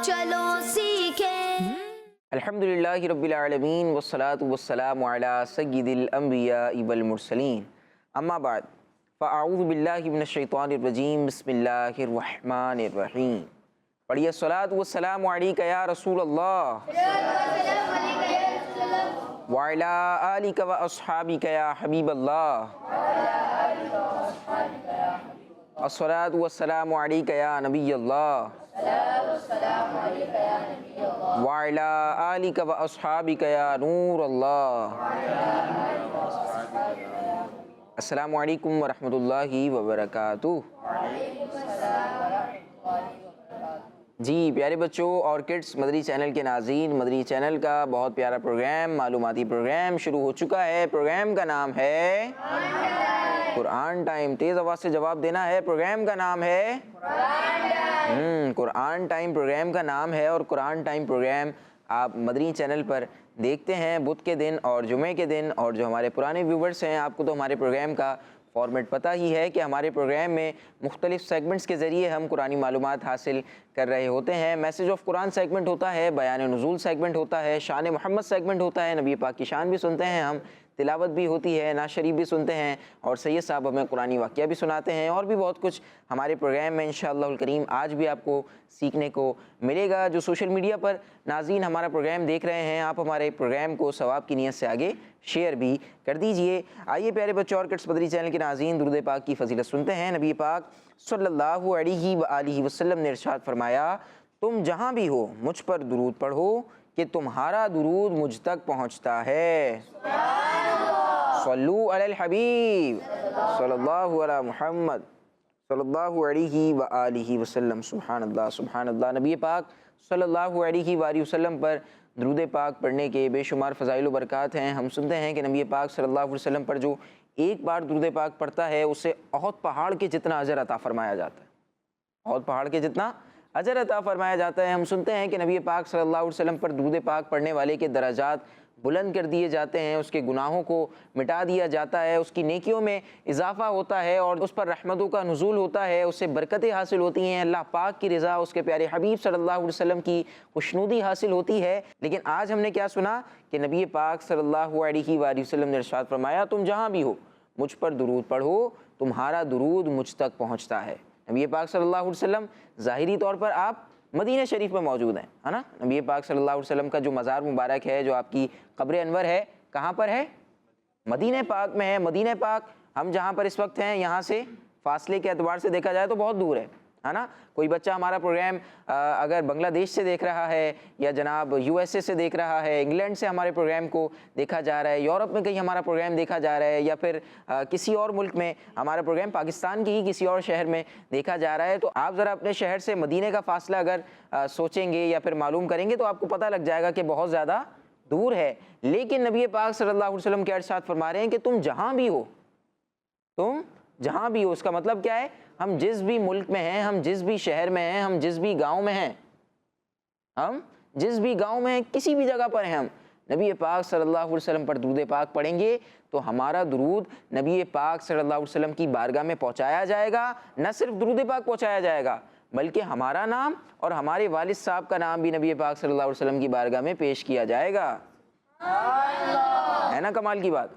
چلو سیکھیں۔ الحمدللہ رب العالمین والصلاة والسلام علی سید الانبیاء والمرسلین، اما بعد فاعوذ باللہ من الشیطان الرجیم، بسم اللہ الرحمن الرحیم۔ پڑھیے الصلاۃ والسلام علیک یا رسول اللہ وعلی آلک و اصحابک یا حبیب اللہ، الصلاۃ والسلام علیک یا نبی اللہ وعلی آلک و اصحابک یا نور اللہ۔ السلام علیکم ورحمۃ اللہ وبرکاتہ۔ جی پیارے بچوں اور کڈس، مدری چینل کے ناظرین، مدری چینل کا بہت پیارا پروگرام، معلوماتی پروگرام شروع ہو چکا ہے۔ پروگرام کا نام ہے قرآن ٹائم۔ تیز آواز سے جواب دینا ہے۔ پروگرام کا نام ہے قرآن ٹائم پروگرام کا نام ہے، اور قرآن ٹائم پروگرام آپ مدری چینل پر دیکھتے ہیں بدھ کے دن اور جمعے کے دن۔ اور جو ہمارے پرانے ویورز ہیں، آپ کو تو ہمارے پروگرام کا فارمیٹ پتہ ہی ہے کہ ہمارے پروگرام میں مختلف سیگمنٹس کے ذریعے ہم قرآنی معلومات حاصل کر رہے ہوتے ہیں۔ میسج آف قرآن سیگمنٹ ہوتا ہے، بیان نزول سیگمنٹ ہوتا ہے، شان محمد سیگمنٹ ہوتا ہے، نبی پاک کی شان بھی سنتے ہیں ہم، تلاوت بھی ہوتی ہے، نعت شریف بھی سنتے ہیں، اور سید صاحب ہمیں قرآنی واقعہ بھی سناتے ہیں، اور بھی بہت کچھ ہمارے پروگرام میں انشاءاللہ الکریم آج بھی آپ کو سیکھنے کو ملے گا۔ جو سوشل میڈیا پر ناظرین ہمارا پروگرام دیکھ رہے ہیں، آپ ہمارے پروگرام کو ثواب کی نیت سے آگے شیئر بھی کر دیجئے۔ آئیے پیارے بچوں اور کڈس، مدری چینل کے ناظرین درود پاک کی فضیلت سنتے ہیں۔ نبی پاک صلی اللہ علیہ وآلہ وسلم نے ارشاد فرمایا، تم جہاں بھی ہو مجھ پر درود پڑھو کہ تمہارا درود مجھ تک پہنچتا ہے۔ صلو علی الحبیب صلی اللہ علی محمد صلی اللہ علیہ وآلہ وسلم۔ سبحان اللہ سبحان اللہ۔ نبی پاک صلی اللہ علیہ وآلہ وسلم پر درود پاک پڑھنے کے بے شمار فضائل و برکات ہیں۔ ہم سنتے ہیں کہ نبی پاک صلی اللہ علیہ وسلم پر جو ایک بار درود پاک پڑھتا ہے، اسے احد پہاڑ کے جتنا اجر عطا فرمایا جاتا ہے۔ احد پہاڑ کے جتنا اجر عطا فرمایا جاتا ہے۔ ہم سنتے ہیں کہ نبی پاک صلی اللہ علیہ وسلم پر درود پاک پڑھنے والے کے درجات بلند کر دیے جاتے ہیں، اس کے گناہوں کو مٹا دیا جاتا ہے، اس کی نیکیوں میں اضافہ ہوتا ہے، اور اس پر رحمتوں کا نزول ہوتا ہے، اسے برکتیں حاصل ہوتی ہیں، اللہ پاک کی رضا، اس کے پیارے حبیب صلی اللہ علیہ وسلم کی خوشنودی حاصل ہوتی ہے۔ لیکن آج ہم نے کیا سنا کہ نبی پاک صلی اللہ علیہ وآلہ وسلم نے ارشاد فرمایا، تم جہاں بھی ہو مجھ پر درود پڑھو، تمہارا درود مجھ تک پہنچتا ہے۔ نبی پاک صلی اللہ علیہ وسلم ظاہری طور پر آپ مدینہ شریف میں موجود ہیں، ہے نا۔ نبی پاک صلی اللہ علیہ وسلم کا جو مزار مبارک ہے، جو آپ کی قبر انور ہے، کہاں پر ہے؟ مدینہ پاک میں ہے۔ مدینہ پاک ہم جہاں پر اس وقت ہیں، یہاں سے فاصلے کے اعتبار سے دیکھا جائے تو بہت دور ہے نا۔ کوئی بچہ ہمارا پروگرام اگر بنگلہ دیش سے دیکھ رہا ہے، یا جناب USA سے دیکھ رہا ہے، انگلینڈ سے ہمارے پروگرام کو دیکھا جا رہا ہے، یورپ میں کہیں ہمارا پروگرام دیکھا جا رہا ہے، یا پھر کسی اور ملک میں ہمارا پروگرام پاکستان کی ہی کسی اور شہر میں دیکھا جا رہا ہے، تو آپ ذرا اپنے شہر سے مدینہ کا فاصلہ اگر سوچیں گے یا پھر معلوم کریں گے تو آپ کو پتہ لگ جائے گا کہ بہت زیادہ دور ہے۔ لیکن نبی پاک صلی اللہ علیہ وسلم کے ارشاد فرما رہے ہیں کہ تم جہاں بھی ہو، تم جہاں بھی ہو، اس کا مطلب کیا ہے؟ ہم جس بھی ملک میں ہیں، ہم جس بھی شہر میں ہیں، ہم جس بھی گاؤں میں ہیں، ہم جس بھی گاؤں میں ہیں، کسی بھی جگہ پر ہیں، ہم نبی پاک صلی اللہ علیہ وسلم پر درود پاک پڑھیں گے تو ہمارا درود نبی پاک صلی اللہ علیہ وسلم کی بارگاہ میں پہنچایا جائے گا۔ نہ صرف درود پاک پہنچایا جائے گا، بلکہ ہمارا نام اور ہمارے والد صاحب کا نام بھی نبی پاک صلی اللہ علیہ وسلم کی بارگاہ میں پیش کیا جائے گا۔ ہے نا کمال کی بات؟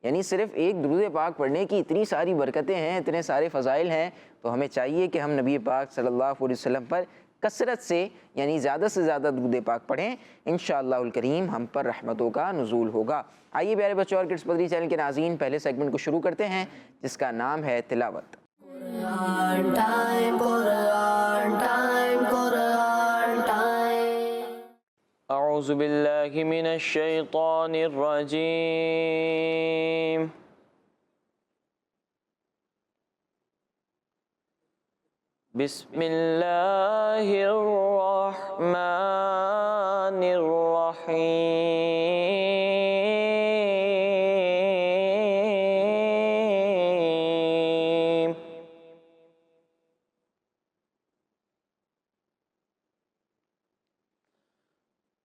یعنی صرف ایک درود پاک پڑھنے کی اتنی ساری برکتیں ہیں، اتنے سارے فضائل ہیں، تو ہمیں چاہیے کہ ہم نبی پاک صلی اللہ علیہ وسلم پر کثرت سے، یعنی زیادہ سے زیادہ درود پاک پڑھیں، انشاءاللہ الکریم ہم پر رحمتوں کا نزول ہوگا۔ آئیے پیارے بچوں اور کڈس مدری چینل کے ناظرین پہلے سیگمنٹ کو شروع کرتے ہیں، جس کا نام ہے تلاوت۔ قرآن ٹائم، قرآن ٹائم، قرآن ٹائم۔ اعوذ باللہ من الشیطان الرجیم۔ بسم اللہ الرحمن الرحیم۔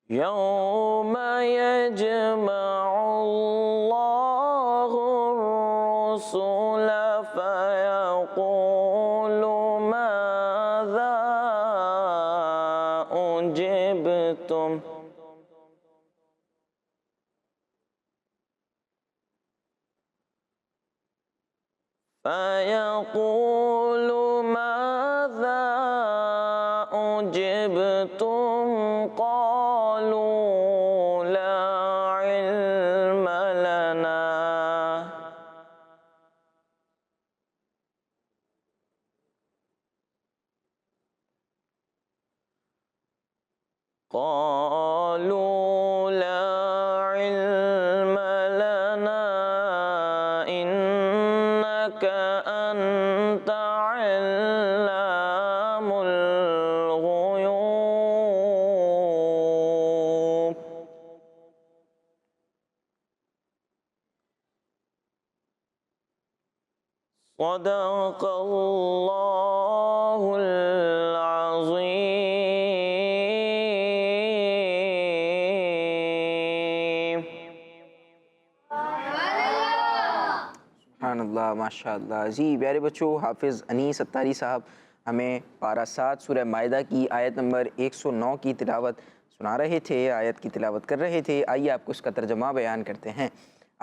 یوم یجمع اللہ الرسل فیقول ماذا جئتم فيقول ماذا أجبتم قالوا لا علم لنا قالوا لا علم لنا إنك أنت علام الغيوب صدق الله العظيم سبحان اللہ، ماشاء اللہ۔ جی پیارے بچوں، حافظ انیس اتاری صاحب ہمیں پارہ 7 سورہ مائدہ کی آیت نمبر 109 کی تلاوت سنا رہے تھے، آیت کی تلاوت کر رہے تھے۔ آئیے آپ کو اس کا ترجمہ بیان کرتے ہیں۔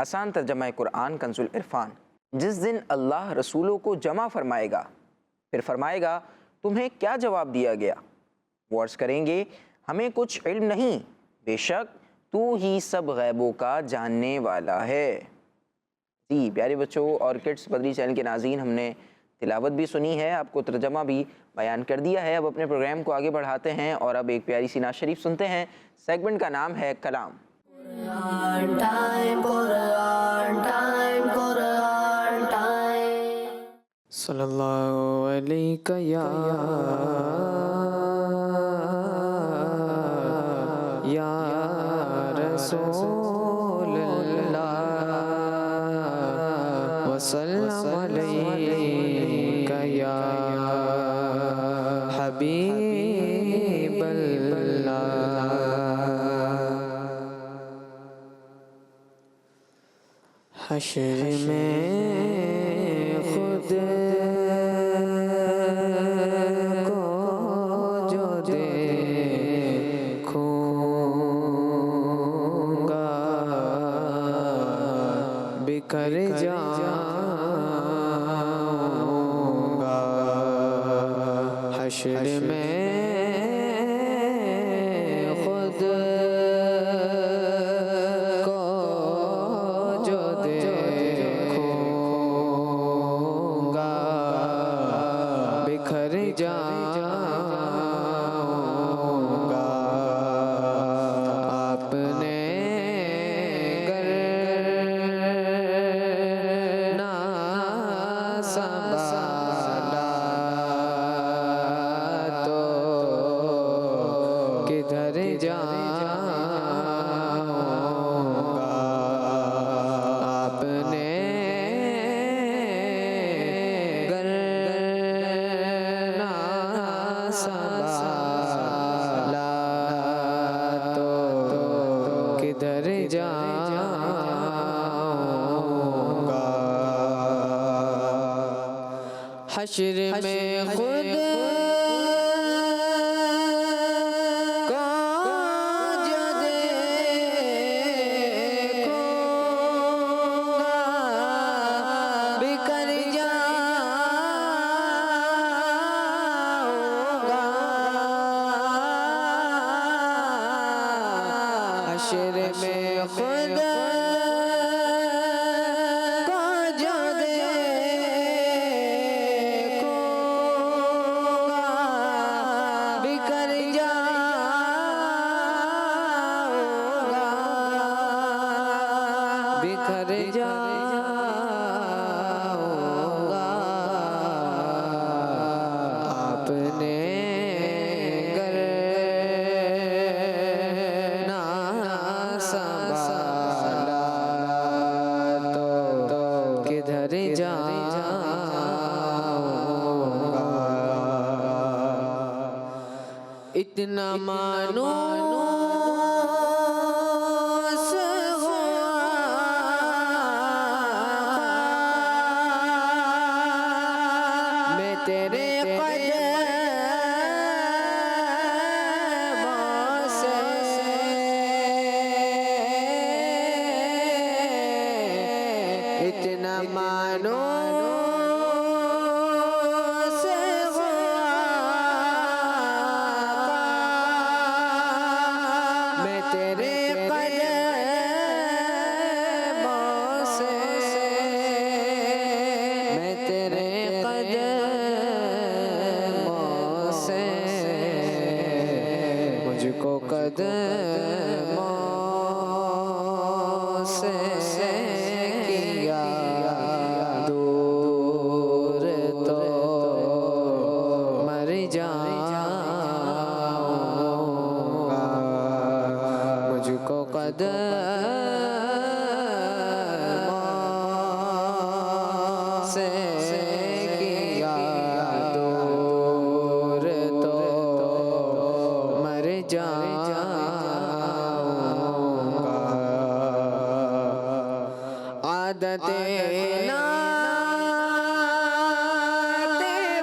آسان ترجمہ قرآن کنز العرفان۔ جس دن اللہ رسولوں کو جمع فرمائے گا، پھر فرمائے گا تمہیں کیا جواب دیا گیا؟ وہ عرض کریں گے ہمیں کچھ علم نہیں، بے شک تو ہی سب غیبوں کا جاننے والا ہے۔ جی پیارے بچوں اور کڈس بدری چینل کے ناظرین، ہم نے تلاوت بھی سنی ہے، آپ کو ترجمہ بھی بیان کر دیا ہے۔ اب اپنے پروگرام کو آگے بڑھاتے ہیں اور اب ایک پیاری سی نعت شریف سنتے ہیں۔ سیگمنٹ کا نام ہے کلام۔ Quran time, Quran time, Quran time. صلی اللہ علیہ یا رسول اللہ وسلم علیک یا حبیب اللہ۔ حشر میں خود کو جو دیکھوں گا بکھر جاؤں گا۔ حشر میں خود کو جو دیکھوں گا بکھر جاؤں گا۔ آپ نے گر نہ سنبھالا تو کدھر جاؤں گا۔ آپ نے گر نہ سنبھالا تو کدھر جاؤں گا۔ حشر میں خود کو جو دیکھوں گا بکھر جاؤں گا۔ حشر میں خود کو جو دیکھوں گا بکھر جاؤں گا، بکھر جاؤں گا۔ آپ نے گر نہ سنبھالا تو کدھر جاؤں گا۔ اتنا مانوس ہوا میں تیرے قدموں سے زمانوں سے میں تیرے قدموں سے میں تیرے قدموں سے مجھ کو قدموں سے کیا دور تو مر جاؤں گا مجھ کو قدموں سے کیا دور تو مر جاؤں گا عادت نعت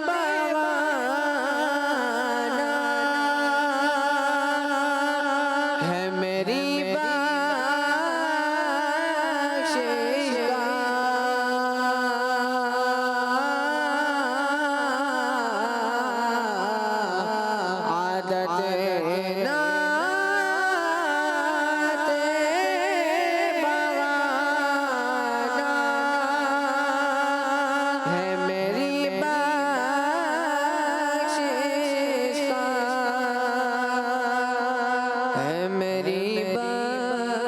بغانا ہے میری بخشش کا عادت نعت بغانا ہے میری بخشش کا ہے میری بخشش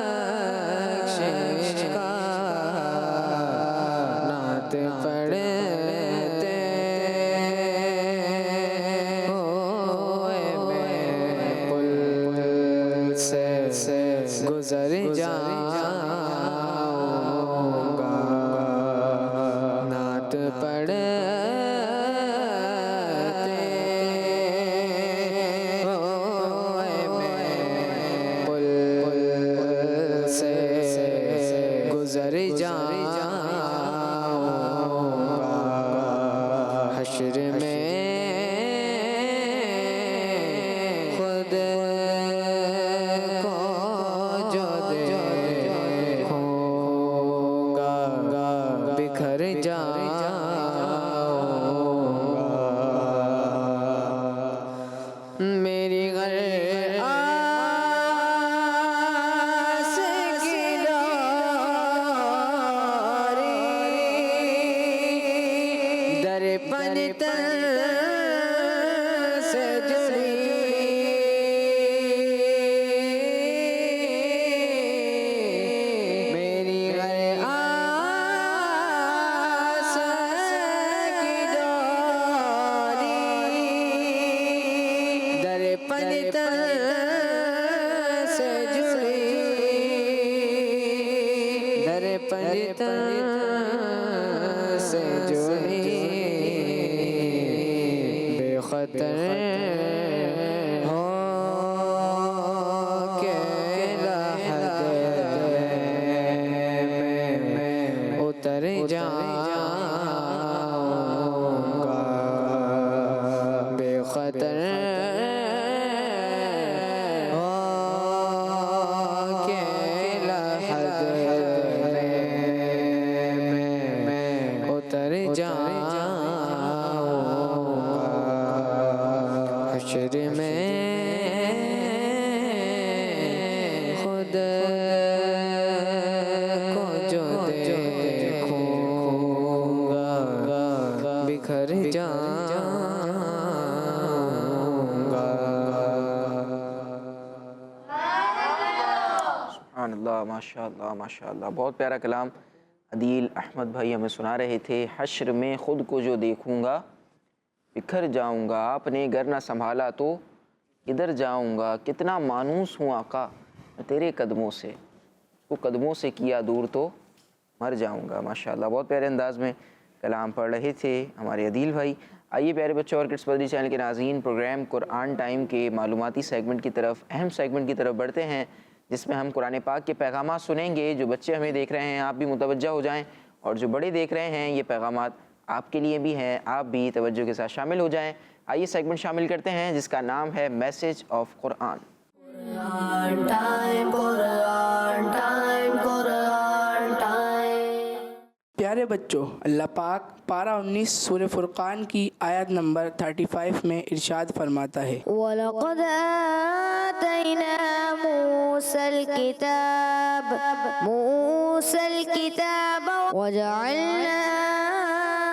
کا نعت پڑھتے ہوئے میں پل سے گزر جاؤں گا نعت پڑھتے ہوئے میں پل سے گزر جاؤں گا حشر میں خود کو جو دیکھوں گا بکھر جاؤں گا میری غر آس کی ڈوری درپن تن سے جڑی میری غر آس کی ڈوری درپن تن سے جڑی درپن تن سے جڑی بے خطر ہو کے لحد میں اتر جاؤں گا بے خطر ہو کے لحد میں اتر جاؤں گا حشر میں خود کو جو دیکھوں گا بکھر جاؤں گا سبحان اللہ ماشاء اللہ ماشاء اللہ بہت پیارا کلام عدیل احمد بھائی ہمیں سنا رہے تھے حشر میں خود کو جو دیکھوں گا بکھر جاؤں گا آپ نے گر نہ سنبھالا تو ادھر جاؤں گا کتنا مانوس ہوں آقا میں تیرے قدموں سے کو قدموں سے کیا دور تو مر جاؤں گا ماشاءاللہ بہت پیارے انداز میں کلام پڑھ رہے تھے ہمارے عدیل بھائی آئیے پیارے بچوں اور کڈس بدری چینل کے ناظرین پروگرام قرآن ٹائم کے معلوماتی سیگمنٹ کی طرف اہم سیگمنٹ کی طرف بڑھتے ہیں جس میں ہم قرآن پاک کے پیغامات سنیں گے جو بچے ہمیں دیکھ رہے ہیں آپ بھی متوجہ ہو جائیں اور جو بڑے دیکھ رہے ہیں یہ پیغامات آپ کے لیے بھی ہیں آپ بھی توجہ کے ساتھ شامل ہو جائیں آئیے سیگمنٹ شامل کرتے ہیں جس کا نام ہے message of Quran Quran time, Quran time, Quran time. پیارے بچوں، اللہ پاک پارہ 19 سورہ فرقان کی آیت نمبر 35 میں ارشاد فرماتا ہے وَلَقَدْ آتَيْنَا مُوسَى الْكِتَابَ وَجَعَلْنَا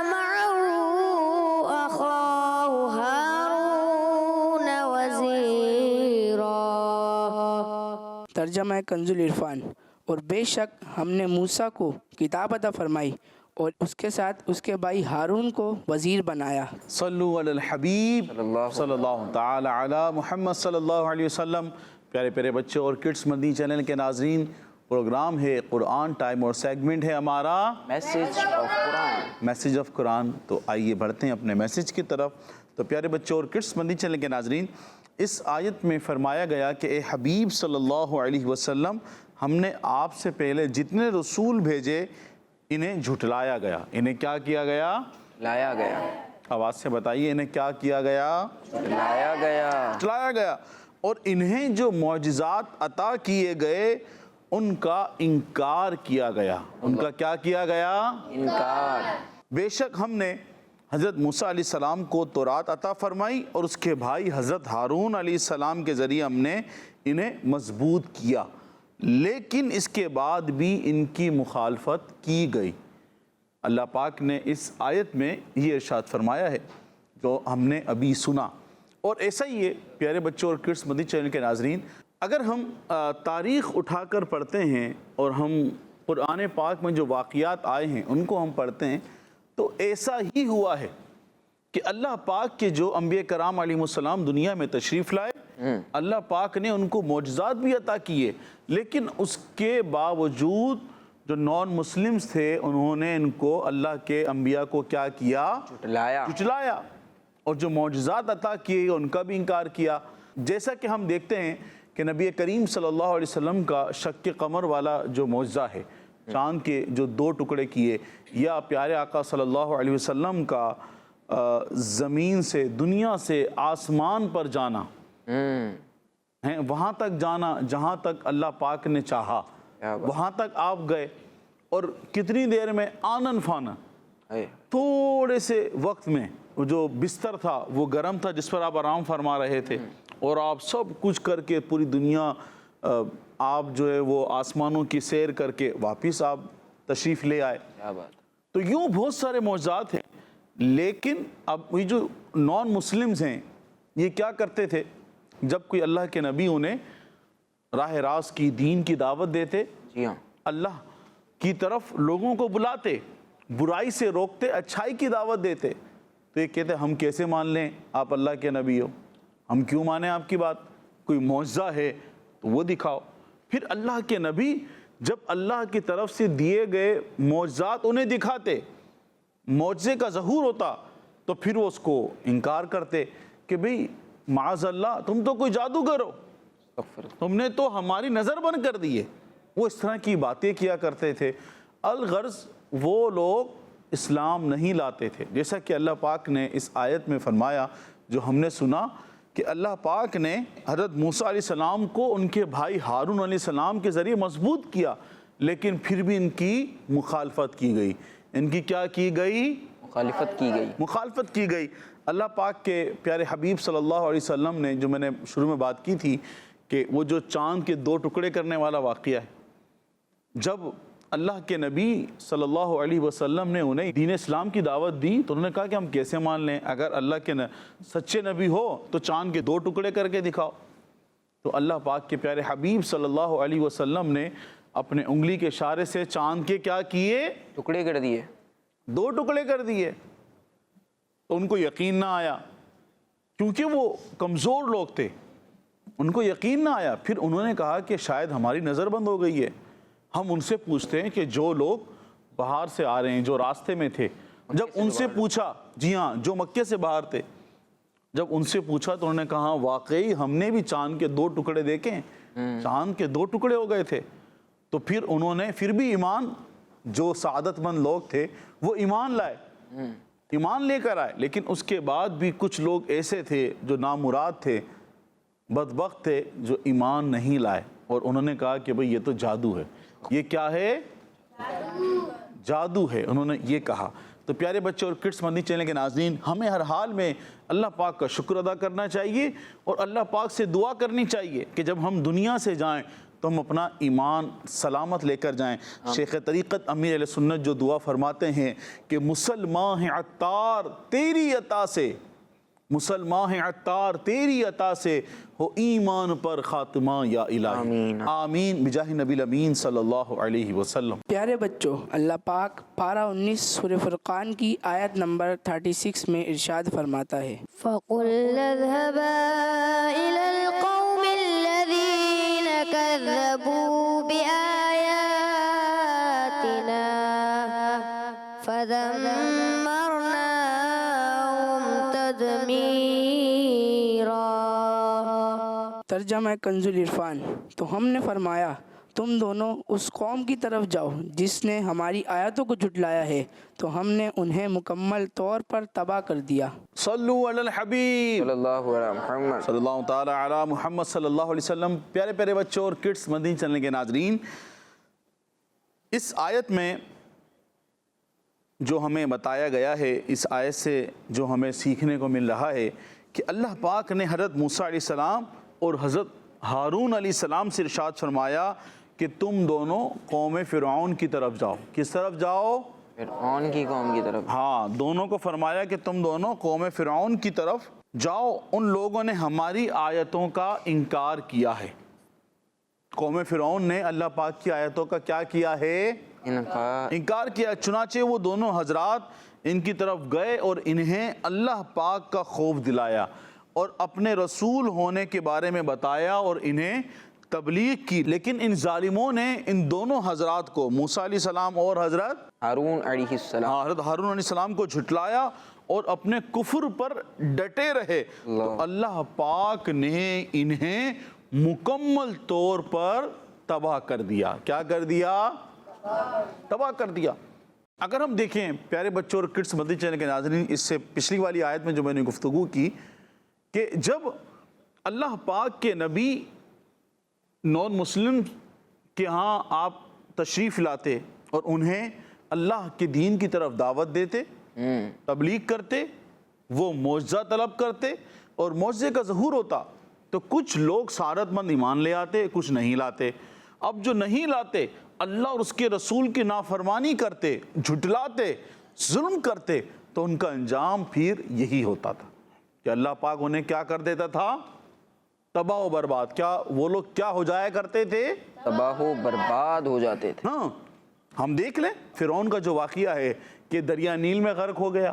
مَعَهُ أَخَاهُ هَارُونَ وَزِيرًا۔ ترجمہ کنز العرفان۔ اور بے شک ہم نے موسیٰ کو کتاب عطا فرمائی اور اس کے ساتھ اس کے بھائی ہارون کو وزیر بنایا۔ صلو علی الحبیب صلی اللہ تعالی علی محمد صلی اللہ علیہ وسلم۔ پیارے پیارے بچوں اور کڈس مدنی چینل کے ناظرین، پروگرام ہے قرآن ٹائم اور سیگمنٹ ہے ہمارا message of Quran. Message of Quran. تو آئیے بڑھتے ہیں اپنے میسیج کی طرف۔ تو پیارے بچوں اور کڈس مدنی چینل کے ناظرین، اس آیت میں فرمایا گیا کہ اے حبیب صلی اللہ علیہ وسلم، ہم نے آپ سے پہلے جتنے رسول بھیجے انہیں جھٹلایا گیا۔ انہیں کیا کیا گیا؟ لایا گیا۔ آواز سے بتائیے، انہیں کیا کیا گیا؟ لایا گیا۔ جھٹلایا گیا۔ اور انہیں جو معجزات عطا کیے گئے ان کا انکار کیا گیا۔ ان کا کیا کیا گیا؟ انکار۔ بے شک ہم نے حضرت موسیٰ علیہ السلام کو تورات عطا فرمائی اور اس کے بھائی حضرت ہارون علیہ السلام کے ذریعے ہم نے انہیں مضبوط کیا، لیکن اس کے بعد بھی ان کی مخالفت کی گئی۔ اللہ پاک نے اس آیت میں یہ ارشاد فرمایا ہے جو ہم نے ابھی سنا۔ اور ایسا ہی ہے پیارے بچوں اور کڈس مدنی چینل کے ناظرین، اگر ہم تاریخ اٹھا کر پڑھتے ہیں اور ہم قرآن پاک میں جو واقعات آئے ہیں ان کو ہم پڑھتے ہیں تو ایسا ہی ہوا ہے کہ اللہ پاک کے جو انبیاء کرام علیہ السلام دنیا میں تشریف لائے، اللہ پاک نے ان کو معجزات بھی عطا کیے، لیکن اس کے باوجود جو نان مسلمز تھے انہوں نے ان کو اللہ کے انبیاء کو کیا کیا؟ جھٹلایا۔ اور جو معجزات عطا کیے ان کا بھی انکار کیا۔ جیسا کہ ہم دیکھتے ہیں کہ نبی کریم صلی اللہ علیہ وسلم کا شق قمر والا جو معجزہ ہے، چاند کے جو 2 ٹکڑے کیے، یا پیارے آقا صلی اللہ علیہ وسلم کا زمین سے، دنیا سے آسمان پر جانا، وہاں تک جانا جہاں تک اللہ پاک نے چاہا، وہاں تک آپ گئے، اور کتنی دیر میں آنن فانا، تھوڑے سے وقت میں جو بستر تھا وہ گرم تھا جس پر آپ آرام فرما رہے تھے، اور آپ سب کچھ کر کے پوری دنیا آپ جو ہے وہ آسمانوں کی سیر کر کے واپس آپ تشریف لے آئے۔ تو یوں بہت سارے معجزات ہیں، لیکن اب یہ جو نان مسلمز ہیں یہ کیا کرتے تھے؟ جب کوئی اللہ کے نبی انہیں راہ راست کی دین کی دعوت دیتے، اللہ کی طرف لوگوں کو بلاتے، برائی سے روکتے، اچھائی کی دعوت دیتے، تو یہ کہتے ہم کیسے مان لیں آپ اللہ کے نبی ہو، ہم کیوں مانیں آپ کی بات؟ کوئی معجزہ ہے تو وہ دکھاؤ۔ پھر اللہ کے نبی جب اللہ کی طرف سے دیے گئے معجزات انہیں دکھاتے، معجزے کا ظہور ہوتا، تو پھر وہ اس کو انکار کرتے کہ بھئی معاذ اللہ تم تو کوئی جادوگر ہو، تم نے تو ہماری نظر بند کر دی ہے۔ وہ اس طرح کی باتیں کیا کرتے تھے۔ الغرض وہ لوگ اسلام نہیں لاتے تھے، جیسا کہ اللہ پاک نے اس آیت میں فرمایا جو ہم نے سنا کہ اللہ پاک نے حضرت موسیٰ علیہ السلام کو ان کے بھائی ہارون علیہ السلام کے ذریعے مضبوط کیا، لیکن پھر بھی ان کی مخالفت کی گئی۔ ان کی کیا کی گئی؟ مخالفت کی گئی۔ اللہ پاک کے پیارے حبیب صلی اللہ علیہ وسلم نے، جو میں نے شروع میں بات کی تھی کہ وہ جو چاند کے 2 ٹکڑے کرنے والا واقعہ ہے، جب اللہ کے نبی صلی اللہ علیہ وسلم نے انہیں دین اسلام کی دعوت دی تو انہوں نے کہا کہ ہم کیسے مان لیں؟ اگر اللہ کے سچے نبی ہو تو چاند کے 2 ٹکڑے کر کے دکھاؤ۔ تو اللہ پاک کے پیارے حبیب صلی اللہ علیہ وسلم نے اپنے انگلی کے اشارے سے چاند کے کیا کیے؟ ٹکڑے کر دیے، 2 ٹکڑے کر دیے۔ تو ان کو یقین نہ آیا کیونکہ وہ کمزور لوگ تھے، ان کو یقین نہ آیا۔ پھر انہوں نے کہا کہ شاید ہماری نظر بند ہو گئی ہے۔ ہم ان سے پوچھتے ہیں کہ جو لوگ باہر سے آ رہے ہیں، جو راستے میں تھے، جب ان سے پوچھا، جی ہاں جو مکے سے باہر تھے، جب ان سے پوچھا تو انہوں نے کہا واقعی ہم نے بھی چاند کے 2 ٹکڑے دیکھے، چاند کے 2 ٹکڑے ہو گئے تھے۔ تو پھر انہوں نے پھر بھی ایمان، جو سعادت مند لوگ تھے وہ ایمان لائے، ایمان لے کر آئے، لیکن اس کے بعد بھی کچھ لوگ ایسے تھے جو نامراد تھے، بدبخت تھے، جو ایمان نہیں لائے، اور انہوں نے کہا کہ بھئی یہ تو جادو ہے۔ یہ کیا ہے؟ جادو ہے، انہوں نے یہ کہا۔ تو پیارے بچے اور کڈس مدنی چینل کے ناظرین، ہمیں ہر حال میں اللہ پاک کا شکر ادا کرنا چاہیے اور اللہ پاک سے دعا کرنی چاہیے کہ جب ہم دنیا سے جائیں تو ہم اپنا ایمان سلامت لے کر جائیں۔ شیخ طریقت امیر اہل سنت جو دعا فرماتے ہیں کہ مسلمان ہیں عطار تیری عطا سے، مسلمان ہیں عطار تیری عطا سے، ہو ایمان پر خاتمہ یا الہی، آمین بجاہ نبی الامین صلی اللہ علیہ وسلم۔ پیارے بچوں، اللہ پاک پارہ 19 سورہ فرقان کی آیت نمبر 36 میں ارشاد فرماتا ہے، فقل اذهبا إلى القوم الذين كذبوا بآياتنا فدمرناهم تدميرا۔ ترجمہ کنز العرفان۔ تو ہم نے فرمایا تم دونوں اس قوم کی طرف جاؤ جس نے ہماری آیتوں کو جھٹلایا ہے، تو ہم نے انہیں مکمل طور پر تباہ کر دیا۔ صلو علی الحبیب صلی اللہ علیہ محمد۔ صلی اللہ تعالی علی محمد صلی اللہ علیہ وسلم۔ پیارے پیارے بچوں اور کڈس مدنی چینل کے ناظرین، اس آیت میں جو ہمیں بتایا گیا ہے، اس آیت سے جو ہمیں سیکھنے کو مل رہا ہے کہ اللہ پاک نے حضرت موسیٰ علیہ السلام اور حضرت ہارون علیہ السلام سے ارشاد فرمایا کہ تم دونوں قوم فرعون کی طرف جاؤ۔ کس طرف جاؤ؟ فرعون کی قوم کی طرف۔ ہاں، دونوں کو فرمایا کہ تم دونوں قوم فرعون کی طرف جاؤ، ان لوگوں نے ہماری آیتوں کا انکار کیا ہے۔ قوم فرعون نے اللہ پاک کی آیتوں کا کیا کیا ہے؟ انکار کیا۔ چنانچہ وہ دونوں حضرات ان کی طرف گئے اور انہیں اللہ پاک کا خوف دلایا اور اپنے رسول ہونے کے بارے میں بتایا اور انہیں تبلیغ کی، لیکن ان ظالموں نے ان دونوں حضرات کو، موسیٰ علیہ السلام اور حضرت ہارون علیہ السلام، حضرت ہارون علیہ السلام کو جھٹلایا اور اپنے کفر پر ڈٹے رہے، تو اللہ پاک نے انہیں مکمل طور پر تباہ کر دیا۔ کیا کر دیا؟ تباہ کر دیا۔ اگر ہم دیکھیں پیارے بچوں اور کڈس مدنی چینل کے ناظرین، اس سے پچھلی والی آیت میں جو میں نے گفتگو کی کہ جب اللہ پاک کے نبی نان مسلم کے ہاں آپ تشریف لاتے اور انہیں اللہ کے دین کی طرف دعوت دیتے، تبلیغ کرتے، وہ معجزہ طلب کرتے اور معجزے کا ظہور ہوتا، تو کچھ لوگ سعادت مند ایمان لے آتے، کچھ نہیں لاتے۔ اب جو نہیں لاتے اللہ اور اس کے رسول کی نافرمانی کرتے، جھٹلاتے، ظلم کرتے، تو ان کا انجام پھر یہی ہوتا تھا کہ اللہ پاک انہیں کیا کر دیتا تھا؟ تباہ و برباد۔ کیا وہ لوگ کیا ہو جایا کرتے تھے؟ تباہ و برباد ہو جاتے تھے۔ ہاں، ہم دیکھ لیں فرعون کا جو واقعہ ہے کہ دریا نیل میں غرق ہو گیا،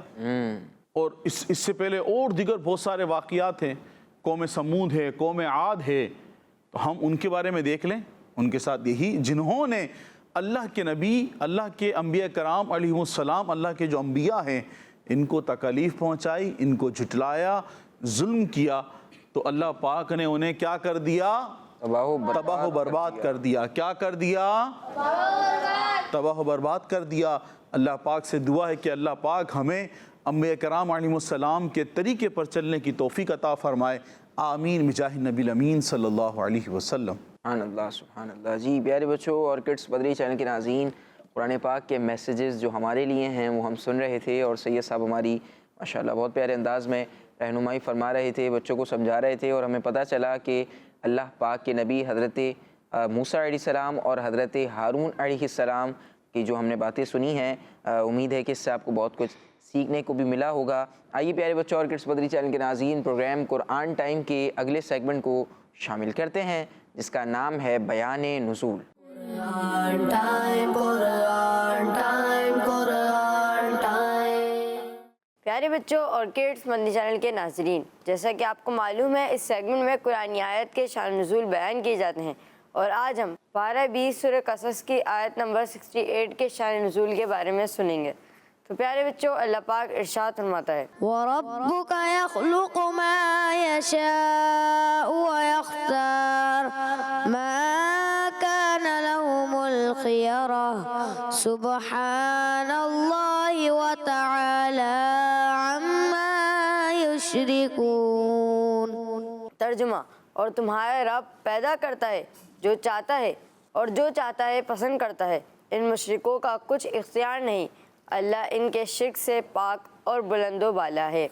اور اس سے پہلے اور دیگر بہت سارے واقعات ہیں، قوم سمود ہے، قوم عاد ہے، تو ہم ان کے بارے میں دیکھ لیں۔ ان کے ساتھ یہی جنہوں نے اللہ کے نبی، اللہ کے انبیاء کرام علیہ السلام، اللہ کے جو انبیاء ہیں، ان کو تکلیف پہنچائی، ان کو جھٹلایا، ظلم کیا، تو اللہ پاک نے انہیں کیا کر دیا؟ تباہ و برباد کر دیا۔ کیا کر دیا؟ تباہ و برباد کر دیا۔ اللہ پاک سے دعا ہے کہ اللہ پاک ہمیں انبیاء کرام علیہ السلام کے طریقے پر چلنے کی توفیق عطا فرمائے، آمین بجاہ نبی الامین صلی اللہ علیہ وسلم۔ سبحان اللہ، سبحان اللہ۔ جی پیارے بچوں اور کڈس مدنی چینل کے ناظرین، قرآن پاک کے میسیجز جو ہمارے لیے ہیں وہ ہم سن رہے تھے، اور سید صاحب ہماری ماشاءاللہ بہت پیارے انداز میں رہنمائی فرما رہے تھے، بچوں کو سمجھا رہے تھے، اور ہمیں پتہ چلا کہ اللہ پاک کے نبی حضرت موسیٰ علیہ السلام اور حضرت ہارون علیہ السلام کی جو ہم نے باتیں سنی ہیں، امید ہے کہ اس سے آپ کو بہت کچھ سیکھنے کو بھی ملا ہوگا۔ آئیے پیارے بچوں اور کڈس مدنی چینل کے ناظرین، پروگرام قرآن ٹائم کے اگلے سیگمنٹ کو شامل کرتے ہیں جس کا نام ہے بیان نزول۔ پیارے بچوں اور کڈس مدنی چینل کے ناظرین، جیسا کہ آپ کو معلوم ہے اس سیگمنٹ میں قرآن آیت کے شان نزول بیان کیے جاتے ہیں، اور آج ہم پارہ 20 سورہ قصص کی آیت نمبر 68 کے شان نزول کے بارے میں سنیں گے۔ تو پیارے بچوں، اللہ پاک ارشاد فرماتا ہے، وَرَبُّكَ يَخْلُقُ مَا يَشَاءُ وَيَخْتَارُ مَا كَانَ لَهُمُ الْخِيَرَةُ سُبْحَانَ اللَّهِ وَتَعَالَى عَمَّا يُشْرِكُونَ۔ ترجمہ، اور تمہارا رب پیدا کرتا ہے جو چاہتا ہے اور جو چاہتا ہے پسند کرتا ہے، ان مشرکوں کا کچھ اختیار نہیں، اللہ ان کے شرک سے پاک اور بلند و بالا ہے۔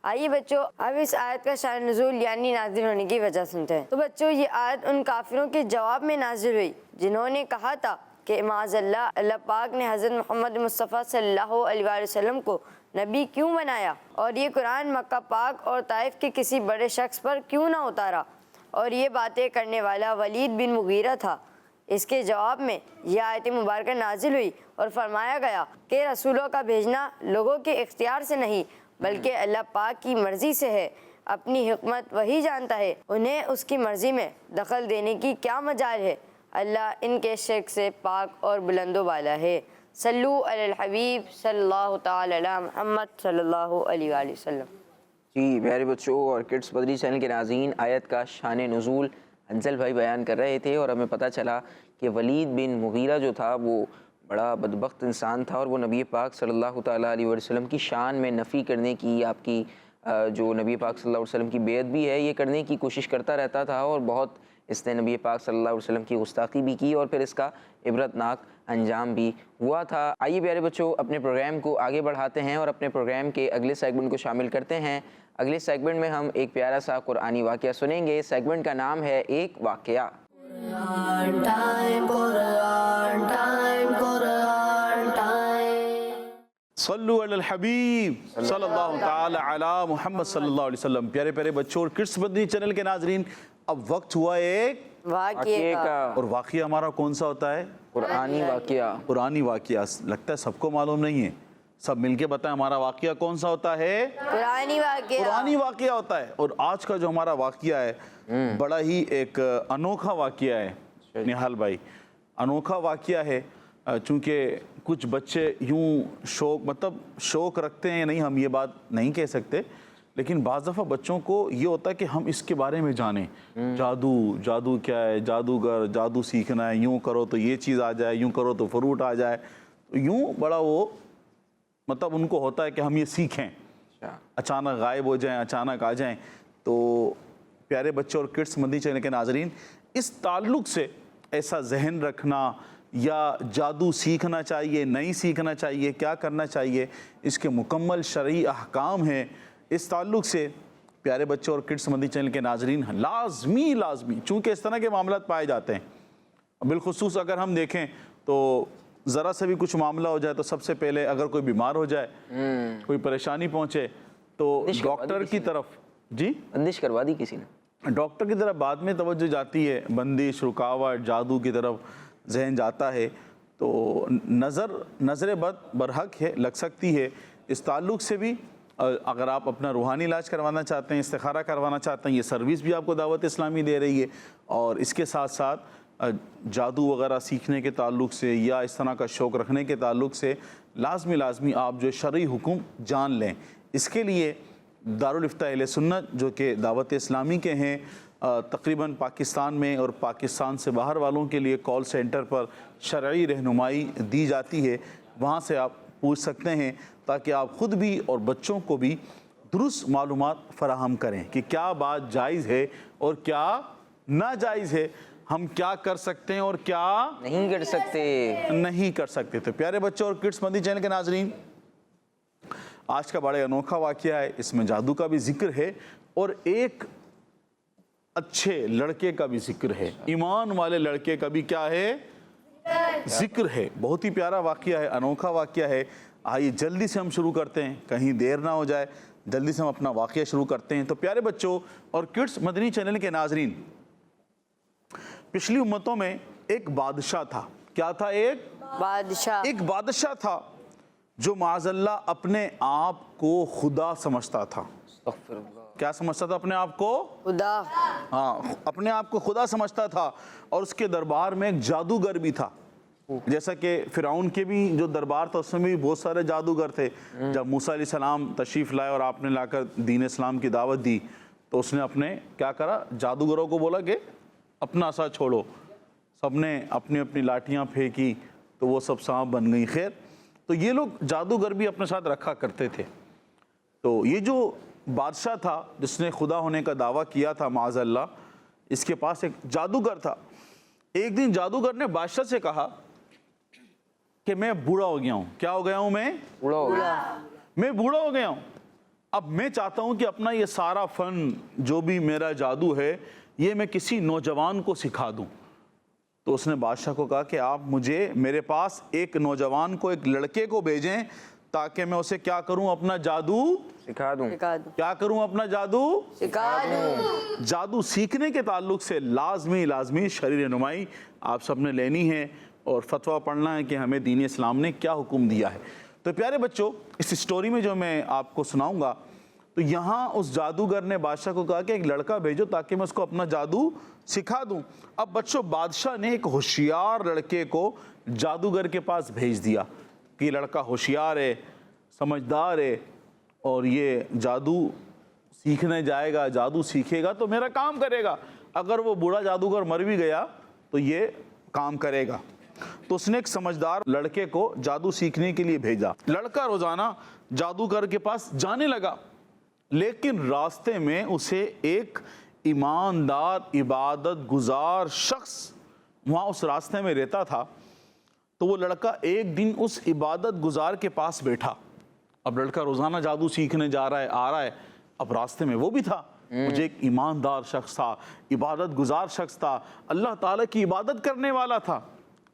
آئیے بچوں اب اس آیت کا شان نزول یعنی نازل ہونے کی وجہ سنتے ہیں۔ تو بچوں یہ آیت ان کافروں کے جواب میں نازل ہوئی جنہوں نے کہا تھا کہ معاذ اللہ، اللہ پاک نے حضرت محمد مصطفیٰ صلی اللہ علیہ وآلہ وسلم کو نبی کیوں بنایا، اور یہ قرآن مکہ پاک اور طائف کے کسی بڑے شخص پر کیوں نہ اتارا، اور یہ باتیں کرنے والا ولید بن مغیرہ تھا۔ اس کے جواب میں یہ آیت مبارکہ نازل ہوئی اور فرمایا گیا کہ رسولوں کا بھیجنا لوگوں کے اختیار سے نہیں بلکہ اللہ پاک کی مرضی سے ہے، اپنی حکمت وہی جانتا ہے، انہیں اس کی مرضی میں دخل دینے کی کیا مجال ہے، اللہ ان کے شرک سے پاک اور بلند و بالا ہے۔ صلو علی الحبیب صلی اللہ تعالی علی محمد صلی اللہ علیہ وآلہ وسلم۔ جی پیارے بچوں اور کڈس مدنی چینل کے ناظرین، آیت کا شان نزول انزل بھائی بیان کر رہے تھے اور ہمیں پتہ چلا کہ ولید بن مغیرہ جو تھا وہ بڑا بدبخت انسان تھا اور وہ نبی پاک صلی اللہ تعالیٰ علیہ وسلم کی شان میں نفی کرنے کی، آپ کی جو نبی پاک صلی اللہ علیہ وسلم کی بیعت بھی ہے یہ کرنے کی کوشش کرتا رہتا تھا، اور بہت اس نے نبی پاک صلی اللہ علیہ وسلم کی گستاخی بھی کی اور پھر اس کا عبرتناک انجام بھی ہوا تھا۔ آئیے پیارے بچوں اپنے پروگرام کو آگے بڑھاتے ہیں اور اپنے پروگرام کے اگلے سیگمنٹ کو شامل کرتے ہیں۔ اگلے سیگمنٹ میں ہم ایک پیارا سا قرآنی واقعہ سنیں گے۔ سیگمنٹ کا نام ہے ایک واقعہ۔ صلو علی الحبیب صلی اللہ تعالی علی محمد صلی اللہ علیہ وسلم۔ پیارے پیارے بچوں اور کڈس مدنی چینل کے ناظرین، اب وقت ہوا ایک واقعے کا، اور واقعہ ہمارا کون سا ہوتا ہے؟ قرآنی واقعہ۔ قرآنی واقعہ۔ لگتا ہے سب کو معلوم نہیں ہے، سب مل کے بتائیں ہمارا واقعہ کون سا ہوتا ہے؟ قرآنی واقعہ۔ قرآنی واقعہ ہوتا ہے۔ اور آج کا جو ہمارا واقعہ ہے بڑا ہی ایک انوکھا واقعہ ہے نہال بھائی، انوکھا واقعہ ہے، چونکہ کچھ بچے یوں شوق رکھتے ہیں، نہیں ہم یہ بات نہیں کہہ سکتے، لیکن بعض دفعہ بچوں کو یہ ہوتا ہے کہ ہم اس کے بارے میں جانیں، جادو کیا ہے، جادوگر، جادو سیکھنا ہے، یوں کرو تو یہ چیز آ جائے، یوں کرو تو فروٹ آ جائے، یوں بڑا وہ ان کو ہوتا ہے کہ ہم یہ سیکھیں، اچانک غائب ہو جائیں، اچانک آ جائیں۔ تو پیارے بچے اور کڈس مدنی چینل کے ناظرین، اس تعلق سے ایسا ذہن رکھنا یا جادو سیکھنا چاہیے نہیں سیکھنا چاہیے، کیا کرنا چاہیے، اس کے مکمل شرعی احکام ہیں، اس تعلق سے پیارے بچے اور کڈس مدنی چینل کے ناظرین لازمی چونکہ اس طرح کے معاملات پائے جاتے ہیں، بالخصوص اگر ہم دیکھیں تو ذرا سے بھی کچھ معاملہ ہو جائے تو سب سے پہلے اگر کوئی بیمار ہو جائے، کوئی پریشانی پہنچے تو ڈاکٹر کی طرف بندش کروا دی کسی نے، ڈاکٹر کی طرف بعد میں توجہ جاتی ہے، بندش، رکاوٹ، جادو کی طرف ذہن جاتا ہے، تو نظر بد برحق ہے، لگ سکتی ہے۔ اس تعلق سے بھی اگر آپ اپنا روحانی علاج کروانا چاہتے ہیں، استخارہ کروانا چاہتے ہیں، یہ سروس بھی آپ کو دعوت اسلامی دے رہی ہے، اور اس کے ساتھ ساتھ جادو وغیرہ سیکھنے کے تعلق سے یا اس طرح کا شوق رکھنے کے تعلق سے لازمی آپ جو شرعی حکم جان لیں۔ اس کے لیے دارالفتہ اہل سنت جو کہ دعوت اسلامی کے ہیں، تقریباً پاکستان میں اور پاکستان سے باہر والوں کے لیے کال سینٹر پر شرعی رہنمائی دی جاتی ہے، وہاں سے آپ پوچھ سکتے ہیں تاکہ آپ خود بھی اور بچوں کو بھی درست معلومات فراہم کریں کہ کیا بات جائز ہے اور کیا ناجائز ہے، ہم کیا کر سکتے ہیں اور کیا نہیں کر سکتے۔ تو پیارے بچوں اور کڈس مدنی چینل کے ناظرین، آج کا بڑے انوکھا واقعہ ہے، اس میں جادو کا بھی ذکر ہے اور ایک اچھے لڑکے کا بھی ذکر ہے، ایمان والے لڑکے کا بھی کیا ہے، ذکر ہے۔ بہت ہی پیارا واقعہ ہے، انوکھا واقعہ ہے۔ آئیے جلدی سے ہم شروع کرتے ہیں، کہیں دیر نہ ہو جائے، جلدی سے ہم اپنا واقعہ شروع کرتے ہیں۔ تو پیارے بچوں اور کڈس مدنی چینل کے ناظرین، پچھلی امتوں میں ایک بادشاہ تھا۔ کیا تھا؟ ایک بادشاہ تھا جو معاذ اللہ اپنے آپ کو خدا سمجھتا تھا۔ کیا سمجھتا تھا اپنے آپ کو؟ خدا۔ ہاں، اپنے آپ کو خدا سمجھتا تھا، اور اس کے دربار میں ایک جادوگر بھی تھا، جیسا کہ فرعون کے بھی جو دربار تھا اس میں بھی بہت سارے جادوگر تھے۔ جب موسیٰ علیہ السلام تشریف لائے اور آپ نے لا کر دین اسلام کی دعوت دی تو اس نے اپنے کیا کرا، جادوگروں کو بولا کہ اپنا عصا چھوڑو، سب نے اپنی اپنی لاٹیاں پھینکی تو وہ سب سانپ بن گئی۔ خیر، تو یہ لوگ جادوگر بھی اپنے ساتھ رکھا کرتے تھے۔ تو یہ جو بادشاہ تھا جس نے خدا ہونے کا دعویٰ کیا تھا معاذ اللہ، اس کے پاس ایک جادوگر تھا۔ ایک دن جادوگر نے بادشاہ سے کہا کہ میں بوڑھا ہو گیا ہوں. کیا ہو گیا ہوں میں بوڑھا ہو گیا ہوں. اب میں چاہتا ہوں کہ اپنا یہ سارا فن جو بھی میرا جادو ہے یہ میں کسی نوجوان کو سکھا دوں. تو اس نے بادشاہ کو کہا کہ آپ مجھے میرے پاس ایک نوجوان کو, ایک لڑکے کو بھیجیں تاکہ میں اسے کیا کروں, اپنا جادو سکھا دوں. کیا کروں, اپنا جادو سکھا دوں. جادو سیکھنے کے تعلق سے لازمی شرعی رہنمائی آپ سب نے لینی ہے اور فتویٰ پڑھنا ہے کہ ہمیں دین اسلام نے کیا حکم دیا ہے. تو پیارے بچوں, اس سٹوری میں جو میں آپ کو سناؤں گا تو یہاں اس جادوگر نے بادشاہ کو کہا کہ ایک لڑکا بھیجو تاکہ میں اس کو اپنا جادو سکھا دوں. اب بچوں, بادشاہ نے ایک ہوشیار لڑکے کو جادوگر کے پاس بھیج دیا کہ یہ لڑکا ہوشیار ہے, سمجھدار ہے اور یہ جادو سیکھنے جائے گا, جادو سیکھے گا تو میرا کام کرے گا. اگر وہ بوڑھا جادوگر مر بھی گیا تو یہ کام کرے گا. تو اس نے ایک سمجھدار لڑکے کو جادو سیکھنے کے لیے بھیجا. لڑکا روزانہ جادوگر کے پاس جانے لگا, لیکن راستے میں اسے ایک ایماندار عبادت گزار شخص وہاں اس راستے میں رہتا تھا. تو وہ لڑکا ایک دن اس عبادت گزار کے پاس بیٹھا. اب لڑکا روزانہ جادو سیکھنے جا رہا ہے, آ رہا ہے. اب راستے میں وہ بھی تھا, مجھے ایک ایماندار شخص تھا, عبادت گزار شخص تھا, اللہ تعالیٰ کی عبادت کرنے والا تھا.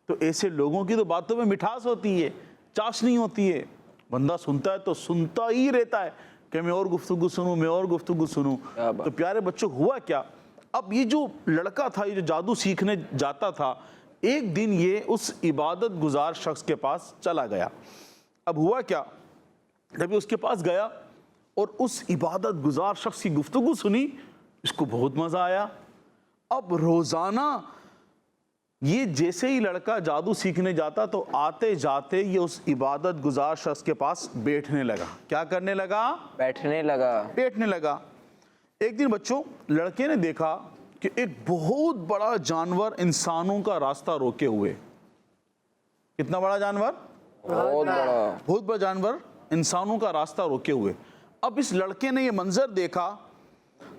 تو ایسے لوگوں کی تو باتوں میں مٹھاس ہوتی ہے, چاشنی ہوتی ہے. بندہ سنتا ہے تو سنتا ہی رہتا ہے کہ میں اور گفتگو سنوں, میں اور گفتگو سنوں. تو پیارے بچوں, ہوا کیا, اب یہ جو لڑکا تھا, یہ جو جادو سیکھنے جاتا تھا, ایک دن یہ اس عبادت گزار شخص کے پاس چلا گیا. اب ہوا کیا, جب اس کے پاس گیا اور اس عبادت گزار شخص کی گفتگو سنی, اس کو بہت مزہ آیا. اب روزانہ یہ جیسے ہی لڑکا جادو سیکھنے جاتا تو آتے جاتے یہ اس عبادت گزار شخص کے پاس بیٹھنے لگا. کیا کرنے لگا, بیٹھنے لگا. ایک دن بچوں, لڑکے نے دیکھا کہ ایک بہت بڑا جانور انسانوں کا راستہ روکے ہوئے. کتنا بڑا جانور, بہت بڑا جانور انسانوں کا راستہ روکے ہوئے. اب اس لڑکے نے یہ منظر دیکھا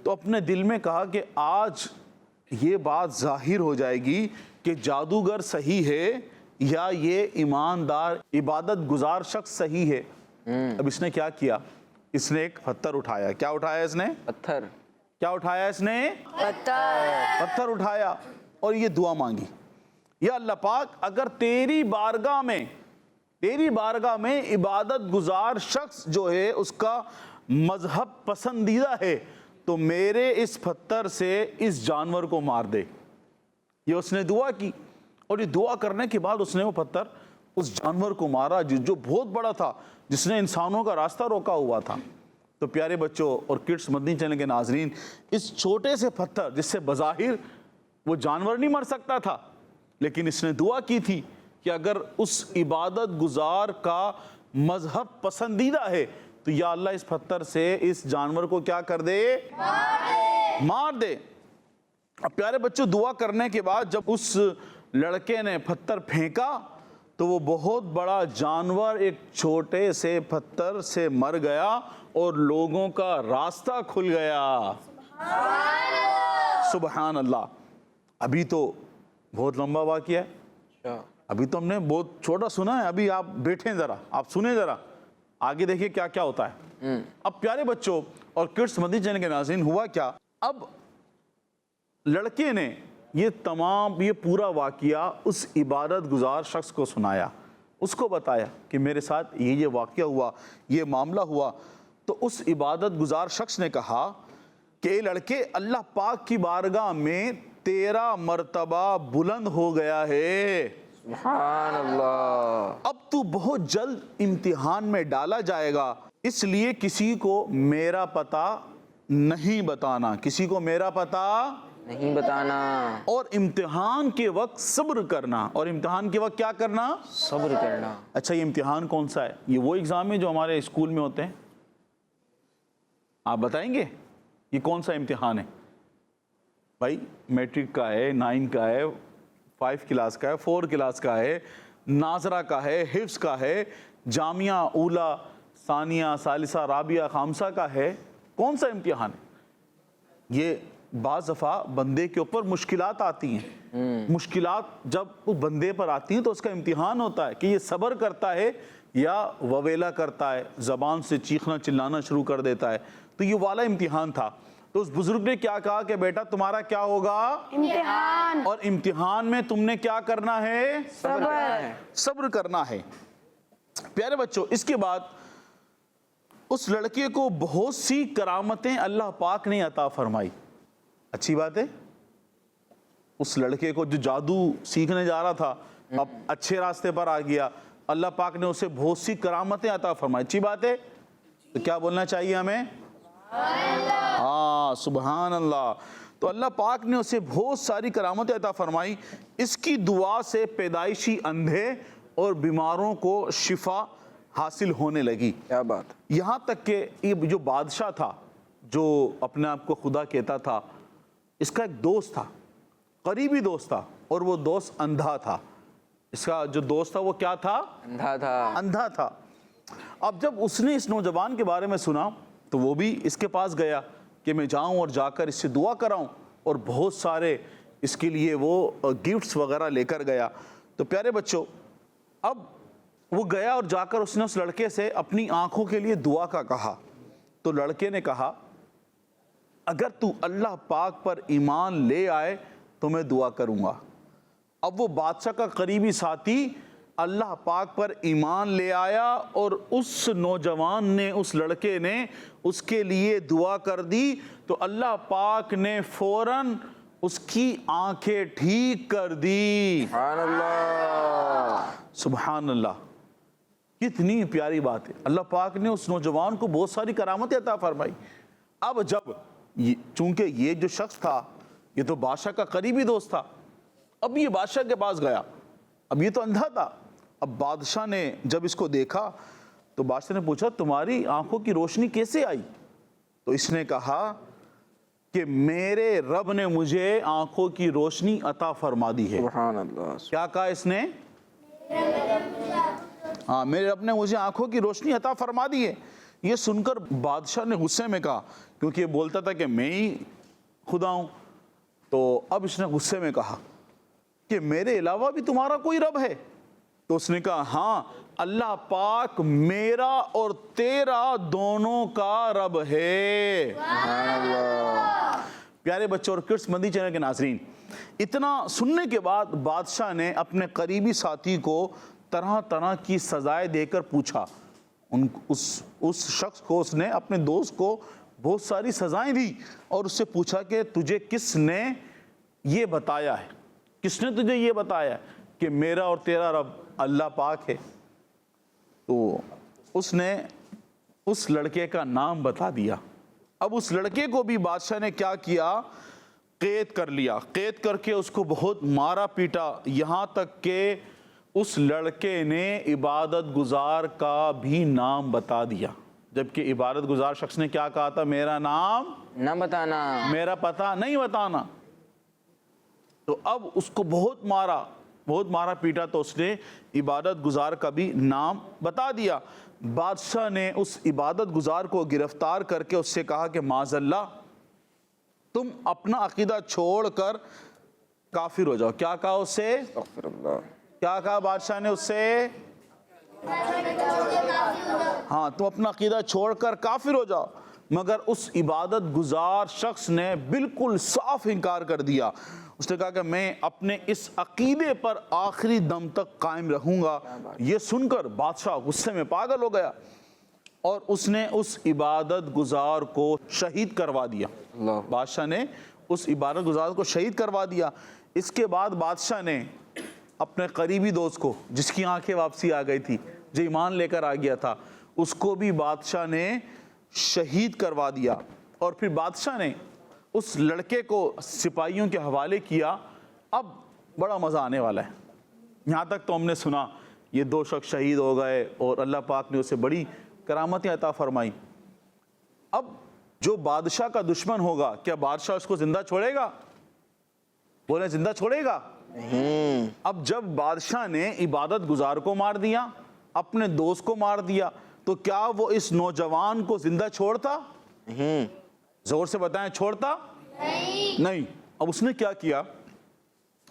تو اپنے دل میں کہا کہ آج یہ بات ظاہر ہو جائے گی کہ جادوگر صحیح ہے یا یہ ایماندار عبادت گزار شخص صحیح ہے. اب اس نے کیا کیا, اس نے ایک پتھر اٹھایا. کیا اٹھایا اس نے, پتھر. کیا اٹھایا اس نے, پتھر اٹھایا اور یہ دعا مانگی, یا اللہ پاک اگر تیری بارگاہ میں عبادت گزار شخص جو ہے اس کا مذہب پسندیدہ ہے تو میرے اس پتھر سے اس جانور کو مار دے. یہ اس نے دعا کی اور یہ دعا کرنے کے بعد اس نے وہ پتھر اس جانور کو مارا جو بہت بڑا تھا, جس نے انسانوں کا راستہ روکا ہوا تھا. تو پیارے بچوں اور کڈس مدنی چینل کے ناظرین, اس چھوٹے سے پتھر جس سے بظاہر وہ جانور نہیں مر سکتا تھا, لیکن اس نے دعا کی تھی کہ اگر اس عبادت گزار کا مذہب پسندیدہ ہے تو یا اللہ اس پتھر سے اس جانور کو کیا کر دے, مار دے. اب پیارے بچوں, دعا کرنے کے بعد جب اس لڑکے نے پتھر پھینکا تو وہ بہت بڑا جانور ایک چھوٹے سے پتھر سے مر گیا اور لوگوں کا راستہ کھل گیا. سبحان اللہ. ابھی تو بہت لمبا واقعہ ہے, ابھی تو ہم نے بہت چھوٹا سنا ہے, ابھی آپ بیٹھیں ذرا, آپ سنیں ذرا, آگے دیکھیں کیا کیا ہوتا ہے. اب پیارے بچوں اور کڈس مدنی چینل کے ناظرین, ہوا کیا, اب لڑکے نے یہ پورا واقعہ اس عبادت گزار شخص کو سنایا, اس کو بتایا کہ میرے ساتھ یہ واقعہ ہوا, یہ معاملہ ہوا. تو اس عبادت گزار شخص نے کہا کہ اے لڑکے, اللہ پاک کی بارگاہ میں 13 مرتبہ بلند ہو گیا ہے. سبحان اللہ. اب تو بہت جلد امتحان میں ڈالا جائے گا, اس لیے کسی کو میرا پتہ نہیں بتانا, کسی کو میرا پتہ نہیں بتانا, اور امتحان کے وقت صبر کرنا. اور امتحان کے وقت کیا کرنا, صبر کرنا. اچھا, یہ امتحان کون سا ہے, یہ وہ ایگزام ہے جو ہمارے اسکول میں ہوتے ہیں, آپ بتائیں گے یہ کون سا امتحان ہے؟ بھائی میٹرک کا ہے, 9 کا ہے, 5 کلاس کا ہے, 4 کلاس کا ہے, ناظرہ کا ہے, حفظ کا ہے, جامعہ اولا ثانیہ ثالثہ رابعہ خامسہ کا ہے, کون سا امتحان ہے؟ یہ بعض دفعہ بندے کے اوپر مشکلات آتی ہیں، مشکلات جب وہ بندے پر آتی ہیں تو اس کا امتحان ہوتا ہے کہ یہ صبر کرتا ہے یا وویلا کرتا ہے، زبان سے چیخنا چلانا شروع کر دیتا ہے. تو یہ والا امتحان تھا. تو اس بزرگ نے کیا کہا کہ بیٹا تمہارا کیا ہوگا؟ امتحان. اور امتحان میں تم نے کیا کرنا ہے؟ صبر کرنا ہے. پیارے بچوں، اس کے بعد اس لڑکے کو بہت سی کرامتیں اللہ پاک نے عطا فرمائی. اچھی بات ہے، اس لڑکے کو جو جادو سیکھنے جا رہا تھا اب اچھے راستے پر آ گیا، اللہ پاک نے اسے بہت سی کرامتیں عطا فرمائی. اچھی بات ہے. تو کیا بولنا چاہیے ہمیں؟ ہاں، سبحان اللہ. تو اللہ پاک نے اسے بہت ساری کرامتیں عطا فرمائی. اس کی دعا سے پیدائشی اندھے اور بیماروں کو شفا حاصل ہونے لگی. کیا بات. یہاں تک کہ یہ جو بادشاہ تھا جو اپنے آپ کو خدا کہتا تھا، اس کا ایک دوست تھا، قریبی دوست تھا، اور وہ دوست اندھا تھا. اس کا جو دوست تھا وہ کیا تھا؟ اندھا تھا. اب جب اس نے اس نوجوان کے بارے میں سنا تو وہ بھی اس کے پاس گیا کہ میں جاؤں اور جا کر اس سے دعا کراؤں، اور بہت سارے اس کے لیے وہ گفٹس وغیرہ لے کر گیا. تو پیارے بچوں، اب وہ گیا اور جا کر اس نے اس لڑکے سے اپنی آنکھوں کے لیے دعا کا کہا. تو لڑکے نے کہا اگر تو اللہ پاک پر ایمان لے آئے تو میں دعا کروں گا. اب وہ بادشاہ کا قریبی ساتھی اللہ پاک پر ایمان لے آیا، اور اس نوجوان نے، اس لڑکے نے اس کے لیے دعا کر دی. تو اللہ پاک نے فوراً اس کی آنکھیں ٹھیک کر دی. سبحان اللہ. سبحان اللہ. کتنی پیاری بات ہے. اللہ پاک نے اس نوجوان کو بہت ساری کرامتیں عطا فرمائی. اب جب چونکہ یہ جو شخص تھا یہ تو بادشاہ کا قریبی دوست تھا، اب یہ بادشاہ کے پاس گیا. اب یہ تو اندھا تھا. اب بادشاہ نے جب اس کو دیکھا تو بادشاہ نے پوچھا تمہاری آنکھوں کی روشنی کیسے آئی؟ تو اس نے کہا کہ میرے رب نے مجھے آنکھوں کی روشنی عطا فرما دی ہے. سبحان اللہ. کیا کہا اس نے؟ ہاں، میرے رب نے مجھے آنکھوں کی روشنی عطا فرما دی ہے. یہ سن کر بادشاہ نے غصے میں کہا، کیونکہ یہ بولتا تھا کہ میں ہی خدا ہوں. تو اب اس نے غصے میں کہا کہ میرے علاوہ بھی تمہارا کوئی رب ہے؟ تو اس نے کہا ہاں، اللہ پاک میرا اور تیرا دونوں کا رب ہے. پیارے بچوں اور کڈس مندی چینل کے ناظرین، اتنا سننے کے بعد بادشاہ نے اپنے قریبی ساتھی کو طرح طرح کی سزائیں دے کر پوچھا. اس شخص کو، اس نے اپنے دوست کو بہت ساری سزائیں دی اور اس سے پوچھا کہ تجھے کس نے یہ بتایا ہے، کس نے تجھے یہ بتایا ہے کہ میرا اور تیرا رب اللہ پاک ہے؟ تو اس نے اس لڑکے کا نام بتا دیا. اب اس لڑکے کو بھی بادشاہ نے کیا کیا؟ قید کر لیا. قید کر کے اس کو بہت مارا پیٹا، یہاں تک کہ اس لڑکے نے عبادت گزار کا بھی نام بتا دیا. جبکہ عبادت گزار شخص نے کیا کہا تھا؟ میرا نام نہ بتانا، میرا پتہ نہیں بتانا. تو اب اس کو بہت مارا پیٹا تو اس نے عبادت گزار کا بھی نام بتا دیا. بادشاہ نے اس عبادت گزار کو گرفتار کر کے اس سے کہا کہ معاذ اللہ، تم اپنا عقیدہ چھوڑ کر کافر ہو جاؤ. کیا کہا اس سے؟ استغفر اللہ. کیا کہا بادشاہ نے اس سے؟ ہاں، تم اپنا عقیدہ چھوڑ کر کافر ہو جاؤ. مگر اس عبادت گزار شخص نے بالکل صاف انکار کر دیا. اس نے کہا کہ میں اپنے اس عقیدے پر آخری دم تک قائم رہوں گا. یہ سن کر بادشاہ غصے میں پاگل ہو گیا اور اس نے اس عبادت گزار کو شہید کروا دیا. بادشاہ نے اس عبادت گزار کو شہید کروا دیا. اس کے بعد بادشاہ نے اپنے قریبی دوست کو، جس کی آنکھیں واپسی آ گئی تھی، جو ایمان لے کر آ گیا تھا، اس کو بھی بادشاہ نے شہید کروا دیا. اور پھر بادشاہ نے اس لڑکے کو سپاہیوں کے حوالے کیا. اب بڑا مزہ آنے والا ہے. یہاں تک تو ہم نے سنا یہ دو شخص شہید ہو گئے اور اللہ پاک نے اسے بڑی کرامتیں عطا فرمائی. اب جو بادشاہ کا دشمن ہوگا، کیا بادشاہ اس کو زندہ چھوڑے گا؟ بولیں، زندہ چھوڑے گا؟ نہیں. اب جب بادشاہ نے عبادت گزار کو مار دیا، اپنے دوست کو مار دیا، تو کیا وہ اس نوجوان کو زندہ چھوڑتا؟ نہیں. زور سے بتائیں، چھوڑتا؟ نہیں. اب اس نے کیا کیا,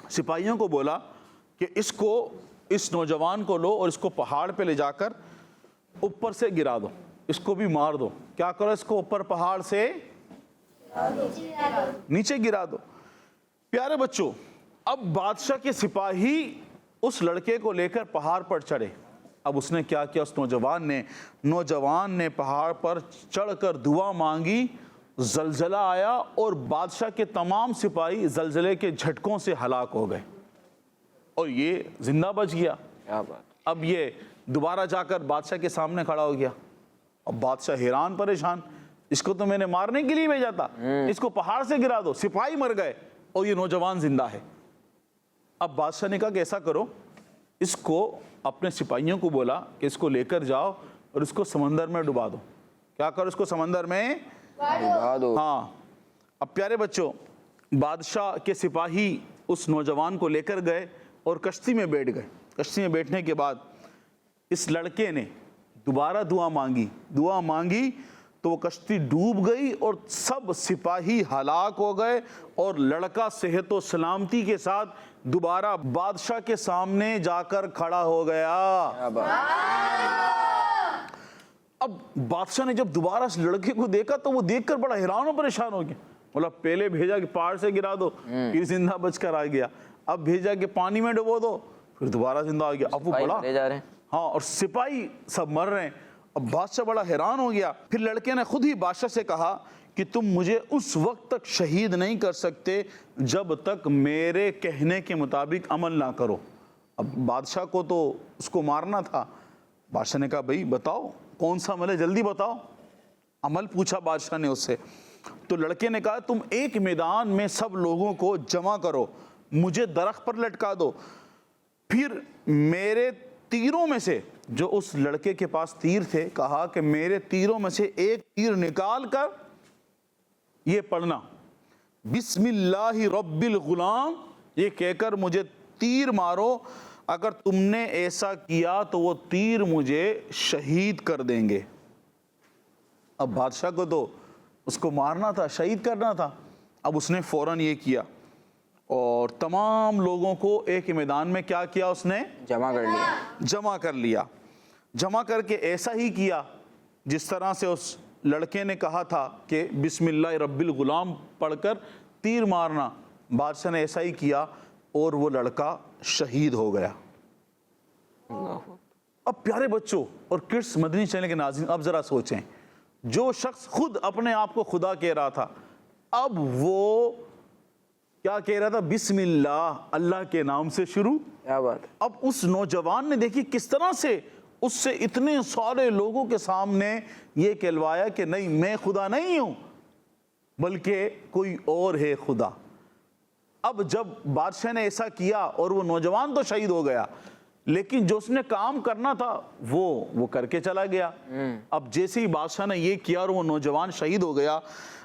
سپاہیوں کو بولا کہ اس نوجوان کو لو اور اس کو پہاڑ پہ لے جا کر اوپر سے گرا دو, اس کو بھی مار دو. کیا کرو, اس کو اوپر پہاڑ سے نیچے گرا دو. پیارے بچوں, اب بادشاہ کے سپاہی اس لڑکے کو لے کر پہاڑ پر چڑھے. اب اس نے کیا کیا, اس نوجوان نے پہاڑ پر چڑھ کر دعا مانگی, زلزلہ آیا اور بادشاہ کے تمام سپاہی زلزلے کے جھٹکوں سے ہلاک ہو گئے اور یہ زندہ بچ گیا. کیا بات. اب یہ دوبارہ جا کر بادشاہ کے سامنے کھڑا ہو گیا. اب بادشاہ حیران پریشان, اس کو تو میں نے مارنے کے لیے بھیجا تھا, اس کو پہاڑ سے گرا دو, سپاہی مر گئے اور یہ نوجوان زندہ ہے. اب بادشاہ نے کہا کہ ایسا کرو, اس کو اپنے سپاہیوں کو بولا کہ اس کو لے کر جاؤ اور اس کو سمندر میں ڈبا دو. کیا کرو, اس کو سمندر میں ڈبا دو. ہاں. اب پیارے بچوں, بادشاہ کے سپاہی اس نوجوان کو لے کر گئے اور کشتی میں بیٹھ گئے. کشتی میں بیٹھنے کے بعد اس لڑکے نے دوبارہ دعا مانگی تو وہ کشتی ڈوب گئی اور سب سپاہی ہلاک ہو گئے اور لڑکا صحت و سلامتی کے ساتھ دوبارہ بادشاہ کے سامنے جا کر کھڑا ہو گیا. کیا بات. اب بادشاہ نے جب دوبارہ اس لڑکے کو دیکھا تو وہ دیکھ کر بڑا حیران و پریشان ہو گیا. بولا پہلے بھیجا کہ پہاڑ سے گرا دو, پھر زندہ بچ کر آ گیا. اب بھیجا کہ پانی میں ڈبو دو, پھر دوبارہ زندہ آ گیا. اب وہ بڑا لے جا رہے ہیں. ہاں, اور سپاہی سب مر رہے ہیں. اب بادشاہ بڑا حیران ہو گیا. پھر لڑکے نے خود ہی بادشاہ سے کہا کہ تم مجھے اس وقت تک شہید نہیں کر سکتے جب تک میرے کہنے کے مطابق عمل نہ کرو. اب بادشاہ کو تو اس کو مارنا تھا. بادشاہ نے کہا بھئی بتاؤ کون سا عمل ہے, جلدی بتاؤ. عمل پوچھا بادشاہ نے اس سے. تو لڑکے نے کہا تم ایک میدان میں سب لوگوں کو جمع کرو, مجھے درخت پر لٹکا دو, پھر میرے تیروں میں سے, جو اس لڑکے کے پاس تیر تھے, کہا کہ میرے تیروں میں سے ایک تیر نکال کر یہ پڑھنا بسم اللہ رب الغلام, یہ کہہ کر مجھے تیر مارو. اگر تم نے ایسا کیا تو وہ تیر مجھے شہید کر دیں گے. اب بادشاہ کو تو اس کو مارنا تھا, شہید کرنا تھا. اب اس نے فوراً یہ کیا اور تمام لوگوں کو ایک میدان میں کیا کیا, اس نے جمع کر لیا. جمع کر کے ایسا ہی کیا جس طرح سے اس لڑکے نے کہا تھا کہ بسم اللہ رب الغلام پڑھ کر تیر مارنا. بادشاہ نے ایسا ہی کیا اور وہ لڑکا شہید ہو گیا. اب پیارے بچوں اور کڈس مدنی چینل کے ناظرین, اب ذرا سوچیں, جو شخص خود اپنے آپ کو خدا کہہ رہا تھا, اب وہ کیا کہہ رہا تھا, بسم اللہ, اللہ کے نام سے شروع. کیا بات. اب اس نوجوان نے دیکھی کس طرح سے اس سے اتنے سارے لوگوں کے سامنے یہ کہلوایا کہ نہیں, میں خدا نہیں ہوں بلکہ کوئی اور ہے خدا. اب جب بادشاہ نے ایسا کیا اور وہ نوجوان تو شہید ہو گیا, لیکن جو اس نے کام کرنا تھا وہ کر کے چلا گیا. اب جیسے ہی بادشاہ نے یہ کیا اور وہ نوجوان شہید ہو گیا,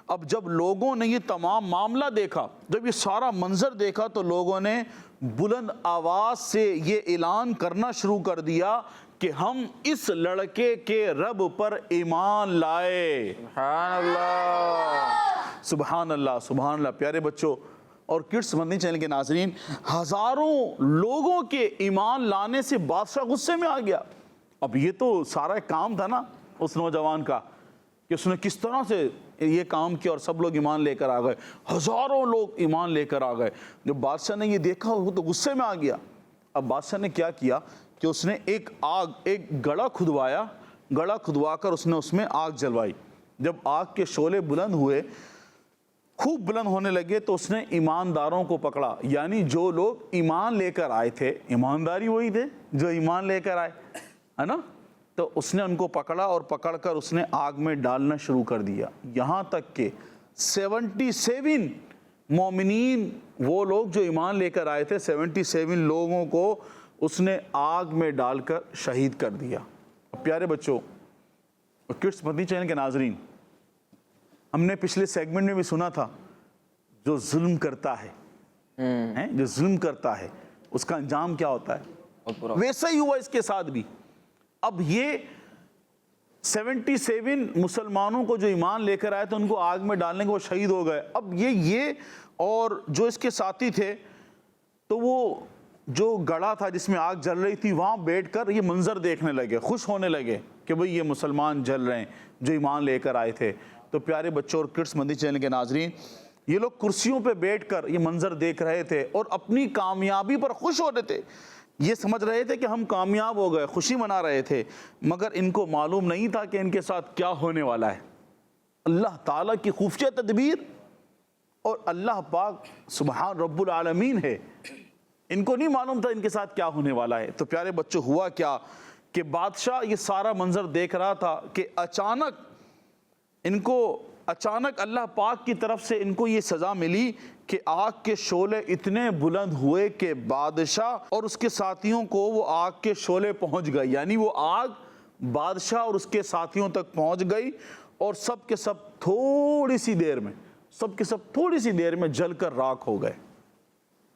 اب جب لوگوں نے یہ تمام معاملہ دیکھا, جب یہ سارا منظر دیکھا, تو لوگوں نے بلند آواز سے یہ اعلان کرنا شروع کر دیا کہ ہم اس لڑکے کے رب پر ایمان لائے. سبحان اللہ, سبحان اللہ, سبحان اللہ. پیارے بچوں اور کڈس مدنی چینل کے ناظرین, ہزاروں لوگوں کے ایمان لانے سے بادشاہ غصے میں آ گیا. اب یہ تو سارا کام تھا نا اس نوجوان کا کہ اس نے کس طرح سے یہ کام کیا اور سب لوگ ایمان لے کر آ گئے, ہزاروں لوگ ایمان لے کر آ گئے. جب بادشاہ نے یہ دیکھا وہ تو غصے میں آ گیا. اب بادشاہ نے کیا کیا کہ اس نے ایک گڑھا کھدوایا, گڑھا کھدوا کر اس نے اس میں آگ جلوائی. جب آگ کے شعلے بلند ہوئے, خوب بلند ہونے لگے, تو اس نے ایمانداروں کو پکڑا, یعنی جو لوگ ایمان لے کر آئے تھے, ایمانداری وہی تھے جو ایمان لے کر آئے, ہے نا. تو اس نے ان کو پکڑا اور پکڑ کر اس نے آگ میں ڈالنا شروع کر دیا, یہاں تک کہ 77 مومنین, وہ لوگ جو ایمان لے کر آئے تھے, 77 لوگوں کو اس نے آگ میں ڈال کر شہید کر دیا. پیارے بچوں اور کڈس مدنی چینل کے ناظرین, ہم نے پچھلے سیگمنٹ میں بھی سنا تھا, جو ظلم کرتا ہے, جو ظلم کرتا ہے اس کا انجام کیا ہوتا ہے, ویسا ہی ہوا اس کے ساتھ بھی. اب یہ 77 مسلمانوں کو جو ایمان لے کر آئے تھے ان کو آگ میں ڈالنے کے وہ شہید ہو گئے. اب یہ اور جو اس کے ساتھی تھے تو وہ جو گڑھا تھا جس میں آگ جل رہی تھی وہاں بیٹھ کر یہ منظر دیکھنے لگے, خوش ہونے لگے کہ بھئی یہ مسلمان جل رہے ہیں جو ایمان لے کر آئے تھے. تو پیارے بچوں اور کڈس مدنی چینل کے ناظرین, یہ لوگ کرسیوں پہ بیٹھ کر یہ منظر دیکھ رہے تھے اور اپنی کامیابی پر خوش ہو رہے تھے. یہ سمجھ رہے تھے کہ ہم کامیاب ہو گئے, خوشی منا رہے تھے, مگر ان کو معلوم نہیں تھا کہ ان کے ساتھ کیا ہونے والا ہے. اللہ تعالیٰ کی خفیہ تدبیر اور اللہ پاک سبحان رب العالمین ہے, ان کو نہیں معلوم تھا ان کے ساتھ کیا ہونے والا ہے. تو پیارے بچوں ہوا کیا کہ بادشاہ یہ سارا منظر دیکھ رہا تھا کہ اچانک اللہ پاک کی طرف سے ان کو یہ سزا ملی کہ آگ کے شعلے اتنے بلند ہوئے کہ بادشاہ اور اس کے ساتھیوں کو وہ آگ کے شعلے پہنچ گئے. یعنی وہ آگ بادشاہ اور اس کے ساتھیوں تک پہنچ گئی اور سب کے سب تھوڑی سی دیر میں جل کر راکھ ہو گئے.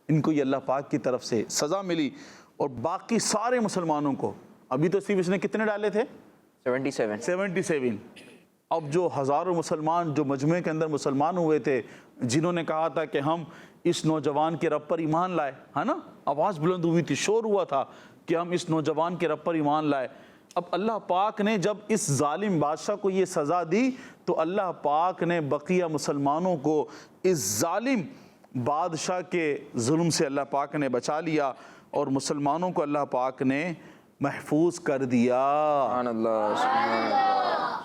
ان کو یہ اللہ پاک کی طرف سے سزا ملی اور باقی سارے مسلمانوں کو, ابھی تو صرف اس نے کتنے ڈالے تھے 77. اب جو ہزاروں مسلمان جو مجمع کے اندر مسلمان ہوئے تھے, جنہوں نے کہا تھا کہ ہم اس نوجوان کے رب پر ایمان لائے, ہے نا, آواز بلند ہوئی تھی, شور ہوا تھا کہ ہم اس نوجوان کے رب پر ایمان لائے. اب اللہ پاک نے جب اس ظالم بادشاہ کو یہ سزا دی تو اللہ پاک نے بقیہ مسلمانوں کو اس ظالم بادشاہ کے ظلم سے اللہ پاک نے بچا لیا اور مسلمانوں کو اللہ پاک نے محفوظ کر دیا. سبحان اللہ, سبحان اللہ.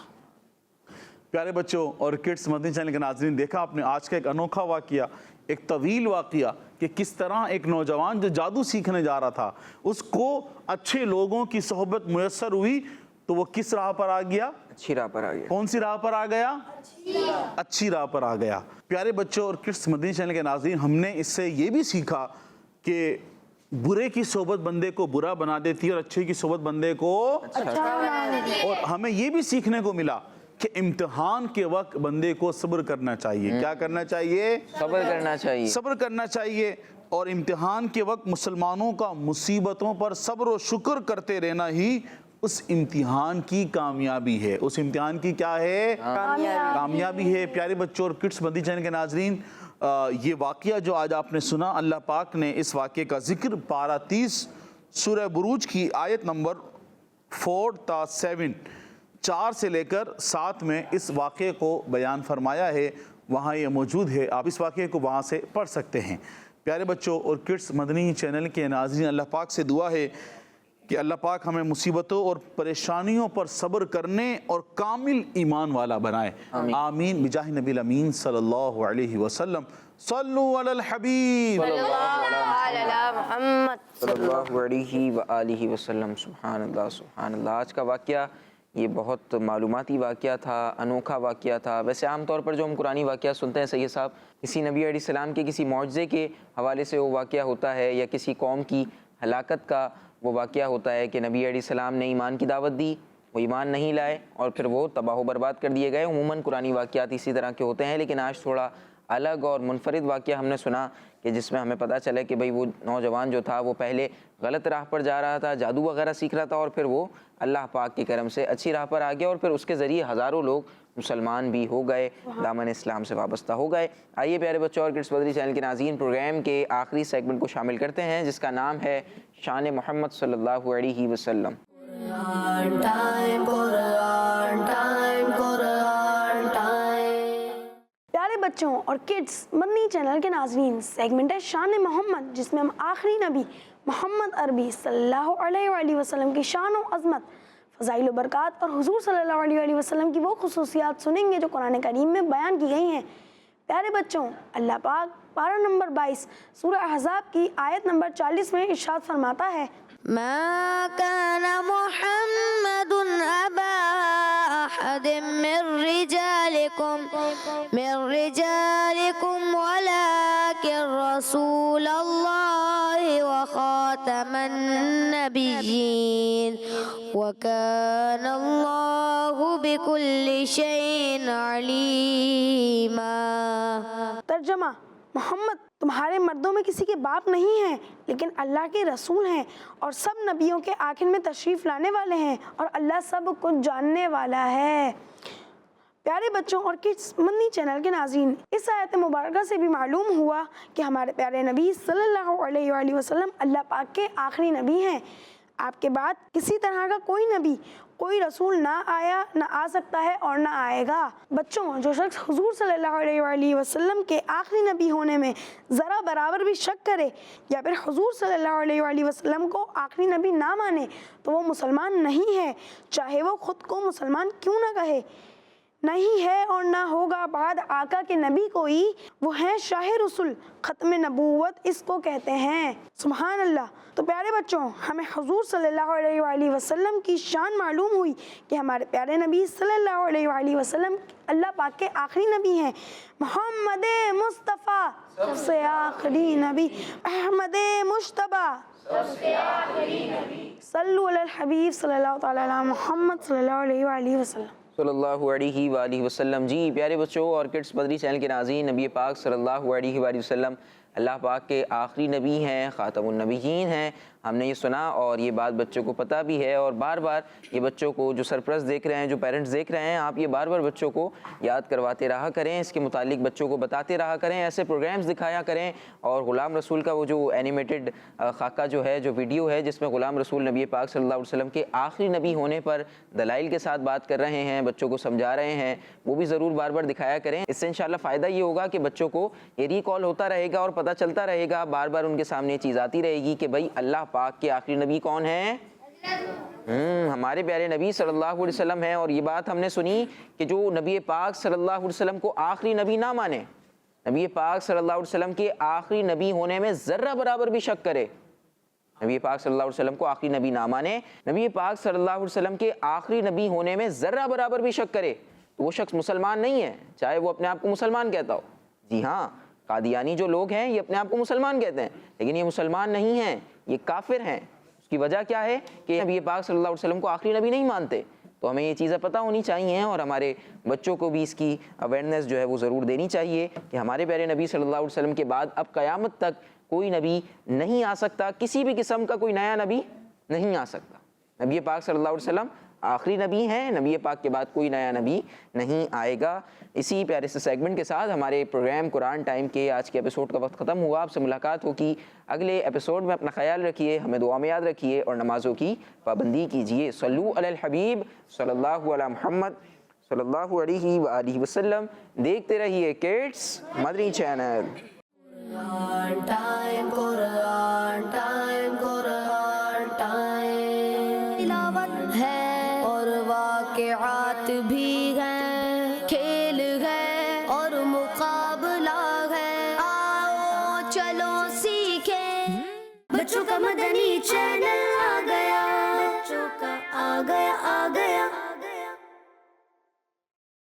پیارے بچوں اور کڈس مدنی چینل کے ناظرین, دیکھا آپ نے آج کا ایک انوکھا واقعہ, ایک طویل واقعہ کہ کس طرح ایک نوجوان جو جادو سیکھنے جا رہا تھا اس کو اچھے لوگوں کی صحبت میسر ہوئی تو وہ کس راہ پر آ گیا؟ اچھی راہ پر آ گیا. کون سی راہ پر آ گیا؟ اچھی راہ پر آ گیا. پیارے بچوں اور کڈس مدنی چینل کے ناظرین, ہم نے اس سے یہ بھی سیکھا کہ برے کی صحبت بندے کو برا بنا دیتی ہے اور اچھے کی صحبت بندے کو اچھا. اور ہمیں یہ بھی سیکھنے کو ملا کہ امتحان کے وقت بندے کو صبر کرنا چاہیے. کیا کرنا چاہیے؟ صبر کرنا چاہیے. اور امتحان کے وقت مسلمانوں کا مصیبتوں پر صبر و شکر کرتے رہنا ہی اس امتحان کی کامیابی ہے. اس امتحان کی کیا ہے؟ کامیابی ہے. پیارے بچوں اور کڈس مدنی چینل کے ناظرین, یہ واقعہ جو آج آپ نے سنا, اللہ پاک نے اس واقعے کا ذکر پارہ 30 سورہ بروج کی آیت نمبر 4 تا 7 4 سے لے کر 7 میں اس واقعے کو بیان فرمایا ہے. وہاں یہ موجود ہے, آپ اس واقعے کو وہاں سے پڑھ سکتے ہیں. پیارے بچوں اور کڈس مدنی چینل کے ناظرین, اللہ پاک سے دعا ہے کہ اللہ پاک ہمیں مصیبتوں اور پریشانیوں پر صبر کرنے اور کامل ایمان والا بنائے. آمین بجاہ نبی الامین صلی اللہ علیہ وسلم. صلو علی الحبیب صلی اللہ علیہ وآلہ وسلم. سبحان اللہ, سبحان اللہ. آج کا واقعہ یہ بہت معلوماتی واقعہ تھا, انوکھا واقعہ تھا. ویسے عام طور پر جو ہم قرآنی واقعہ سنتے ہیں سید صاحب, کسی نبی علیہ السلام کے کسی معجزے کے حوالے سے وہ واقعہ ہوتا ہے, یا کسی قوم کی ہلاکت کا وہ واقعہ ہوتا ہے کہ نبی علیہ السلام نے ایمان کی دعوت دی, وہ ایمان نہیں لائے اور پھر وہ تباہ و برباد کر دیے گئے. عموماً قرآنی واقعات اسی طرح کے ہوتے ہیں, لیکن آج تھوڑا الگ اور منفرد واقعہ ہم نے سنا کہ جس میں ہمیں پتہ چلے کہ بھئی وہ نوجوان جو تھا وہ پہلے غلط راہ پر جا رہا تھا, جادو وغیرہ سیکھ رہا تھا, اور پھر وہ اللہ پاک کے کرم سے اچھی راہ پر آ گیا اور پھر اس کے ذریعے ہزاروں لوگ مسلمان بھی ہو گئے, دامن اسلام سے وابستہ ہو گئے. آئیے پیارے بچوں اور کڈس مدنی چینل کے ناظرین, پروگرام کے آخری سیگمنٹ کو شامل کرتے ہیں جس کا نام ہے شان محمد صلی اللہ علیہ وسلم. پیارے بچوں اور کڈس مدنی چینل کے ناظرین, سیگمنٹ ہے شان محمد, جس میں ہم آخری نبی محمد عربی صلی اللہ علیہ وآلہ وسلم کی شان و عظمت, فضائل و برکات اور حضور صلی اللہ علیہ وآلہ وسلم کی وہ خصوصیات سنیں گے جو قرآن کریم میں بیان کی گئی ہیں. پیارے بچوں, اللہ پاک پارہ نمبر 22 سورہ احزاب کی آیت نمبر 40 میں ارشاد فرماتا ہے, ما كان محمد أبا أحد من رجالكم ولكن رسول الله وخاتم النبيين وكان الله بكل شيء عليما. ترجمہ, محمد تمہارے مردوں میں کسی کے باپ نہیں ہیں لیکن اللہ کے رسول ہیں اور سب نبیوں کے آخر میں تشریف لانے والے ہیں اور اللہ سب کچھ جاننے والا ہے۔ پیارے بچوں اور کڈس مدنی چینل کے ناظرین، اس آیت مبارکہ سے بھی معلوم ہوا کہ ہمارے پیارے نبی صلی اللہ علیہ وآلہ وسلم اللہ پاک کے آخری نبی ہیں۔ آپ کے بعد کسی طرح کا کوئی نبی، کوئی رسول نہ آیا، نہ آ سکتا ہے اور نہ آئے گا۔ بچوں، جو شخص حضور صلی اللہ علیہ وآلہ وسلم کے آخری نبی ہونے میں ذرا برابر بھی شک کرے یا پھر حضور صلی اللہ علیہ وآلہ وسلم کو آخری نبی نہ مانے تو وہ مسلمان نہیں ہے، چاہے وہ خود کو مسلمان کیوں نہ کہے۔ نہیں ہے اور نہ ہوگا بعد آقا کے نبی کوئی، وہ ہیں شاہ رسول، ختم نبوت اس کو کہتے ہیں۔ سبحان اللہ۔ تو پیارے بچوں، ہمیں حضور صلی اللہ علیہ وآلہ وسلم کی شان معلوم ہوئی کہ ہمارے پیارے نبی صلی اللہ علیہ وآلہ وسلم اللہ پاک کے آخری نبی ہیں۔ محمد مصطفیٰ سب سے آخری نبی، احمد مجتبیٰ سب سے آخری نبی، صلو علی الحبیب صلی اللہ تعالی علی محمد صلی اللہ علیہ وآلہ وسلم صلی اللہ علیہ وآلہ وسلم۔ جی پیارے بچوں اور کڈس مدنی چینل کے ناظرین، نبی پاک صلی اللہ علیہ وآلہ وسلم اللہ پاک کے آخری نبی ہیں، خاتم النبیین ہیں۔ ہم نے یہ سنا اور یہ بات بچوں کو پتہ بھی ہے، اور بار بار یہ بچوں کو جو سرپرست دیکھ رہے ہیں، جو پیرنٹس دیکھ رہے ہیں، آپ یہ بار بار بچوں کو یاد کرواتے رہا کریں، اس کے متعلق بچوں کو بتاتے رہا کریں، ایسے پروگرامز دکھایا کریں۔ اور غلام رسول کا وہ جو اینیمیٹڈ خاکہ جو ہے، جو ویڈیو ہے، جس میں غلام رسول نبی پاک صلی اللہ علیہ وسلم کے آخری نبی ہونے پر دلائل کے ساتھ بات کر رہے ہیں، بچوں کو سمجھا رہے ہیں، وہ بھی ضرور بار بار دکھایا کریں۔ اس سے انشاءاللہ فائدہ یہ ہوگا کہ بچوں کو یہ ریکال ہوتا رہے گا اور پتہ چلتا رہے گا، بار بار ان کے سامنے یہ چیز آتی رہے گی کہ بھائی اللہ پاک کے آخری نبی کون ہیں؟ ہمارے پیارے نبی صلی اللہ علیہ وسلم ہیں۔ اور یہ بات ہم نے سنی کہ جو نبی پاک صلی اللہ علیہ وسلم کو آخری نبی نہ مانے، نبی پاک صلی اللہ علیہ وسلم کے آخری نبی ہونے میں ذرہ برابر بھی شک کرے، نبی پاک صلی اللہ علیہ وسلم کو آخری نبی نہ مانے، نبی پاک صلی اللہ علیہ وسلم کے آخری نبی ہونے میں ذرہ برابر بھی شک کرے تو وہ شخص مسلمان نہیں ہے، چاہے وہ اپنے آپ کو مسلمان کہتا ہو۔ جی ہاں، قادیانی جو لوگ ہیں یہ اپنے آپ کو مسلمان کہتے ہیں، لیکن یہ مسلمان نہیں ہیں، یہ کافر ہیں۔ اس کی وجہ کیا ہے کہ نبی پاک صلی اللہ علیہ وسلم کو آخری نبی نہیں مانتے۔ تو ہمیں یہ چیزیں پتہ ہونی چاہیے اور ہمارے بچوں کو بھی اس کی اویئرنیس جو ہے وہ ضرور دینی چاہیے کہ ہمارے پیارے نبی صلی اللہ علیہ وسلم کے بعد اب قیامت تک کوئی نبی نہیں آ سکتا، کسی بھی قسم کا کوئی نیا نبی نہیں آ سکتا۔ نبی پاک صلی اللہ علیہ وسلم آخری نبی ہیں، نبی پاک کے بعد کوئی نیا نبی نہیں آئے گا۔ اسی پیارے سے سیگمنٹ کے ساتھ ہمارے پروگرام قرآن ٹائم کے آج کے ایپیسوڈ کا وقت ختم ہوا۔ آپ سے ملاقات ہوگی اگلے ایپیسوڈ میں۔ اپنا خیال رکھیے، ہمیں دعا میں یاد رکھیے اور نمازوں کی پابندی کیجیے۔ صلو علی الحبیب صلی اللہ علی محمد صلی اللہ علیہ وآلہ وسلم۔ دیکھتے رہیے کڈس مدنی چینل۔ تلاوت ہے اور واقعات بھی ہیں، کھیل ہے اور مقابلہ ہے، آؤ چلو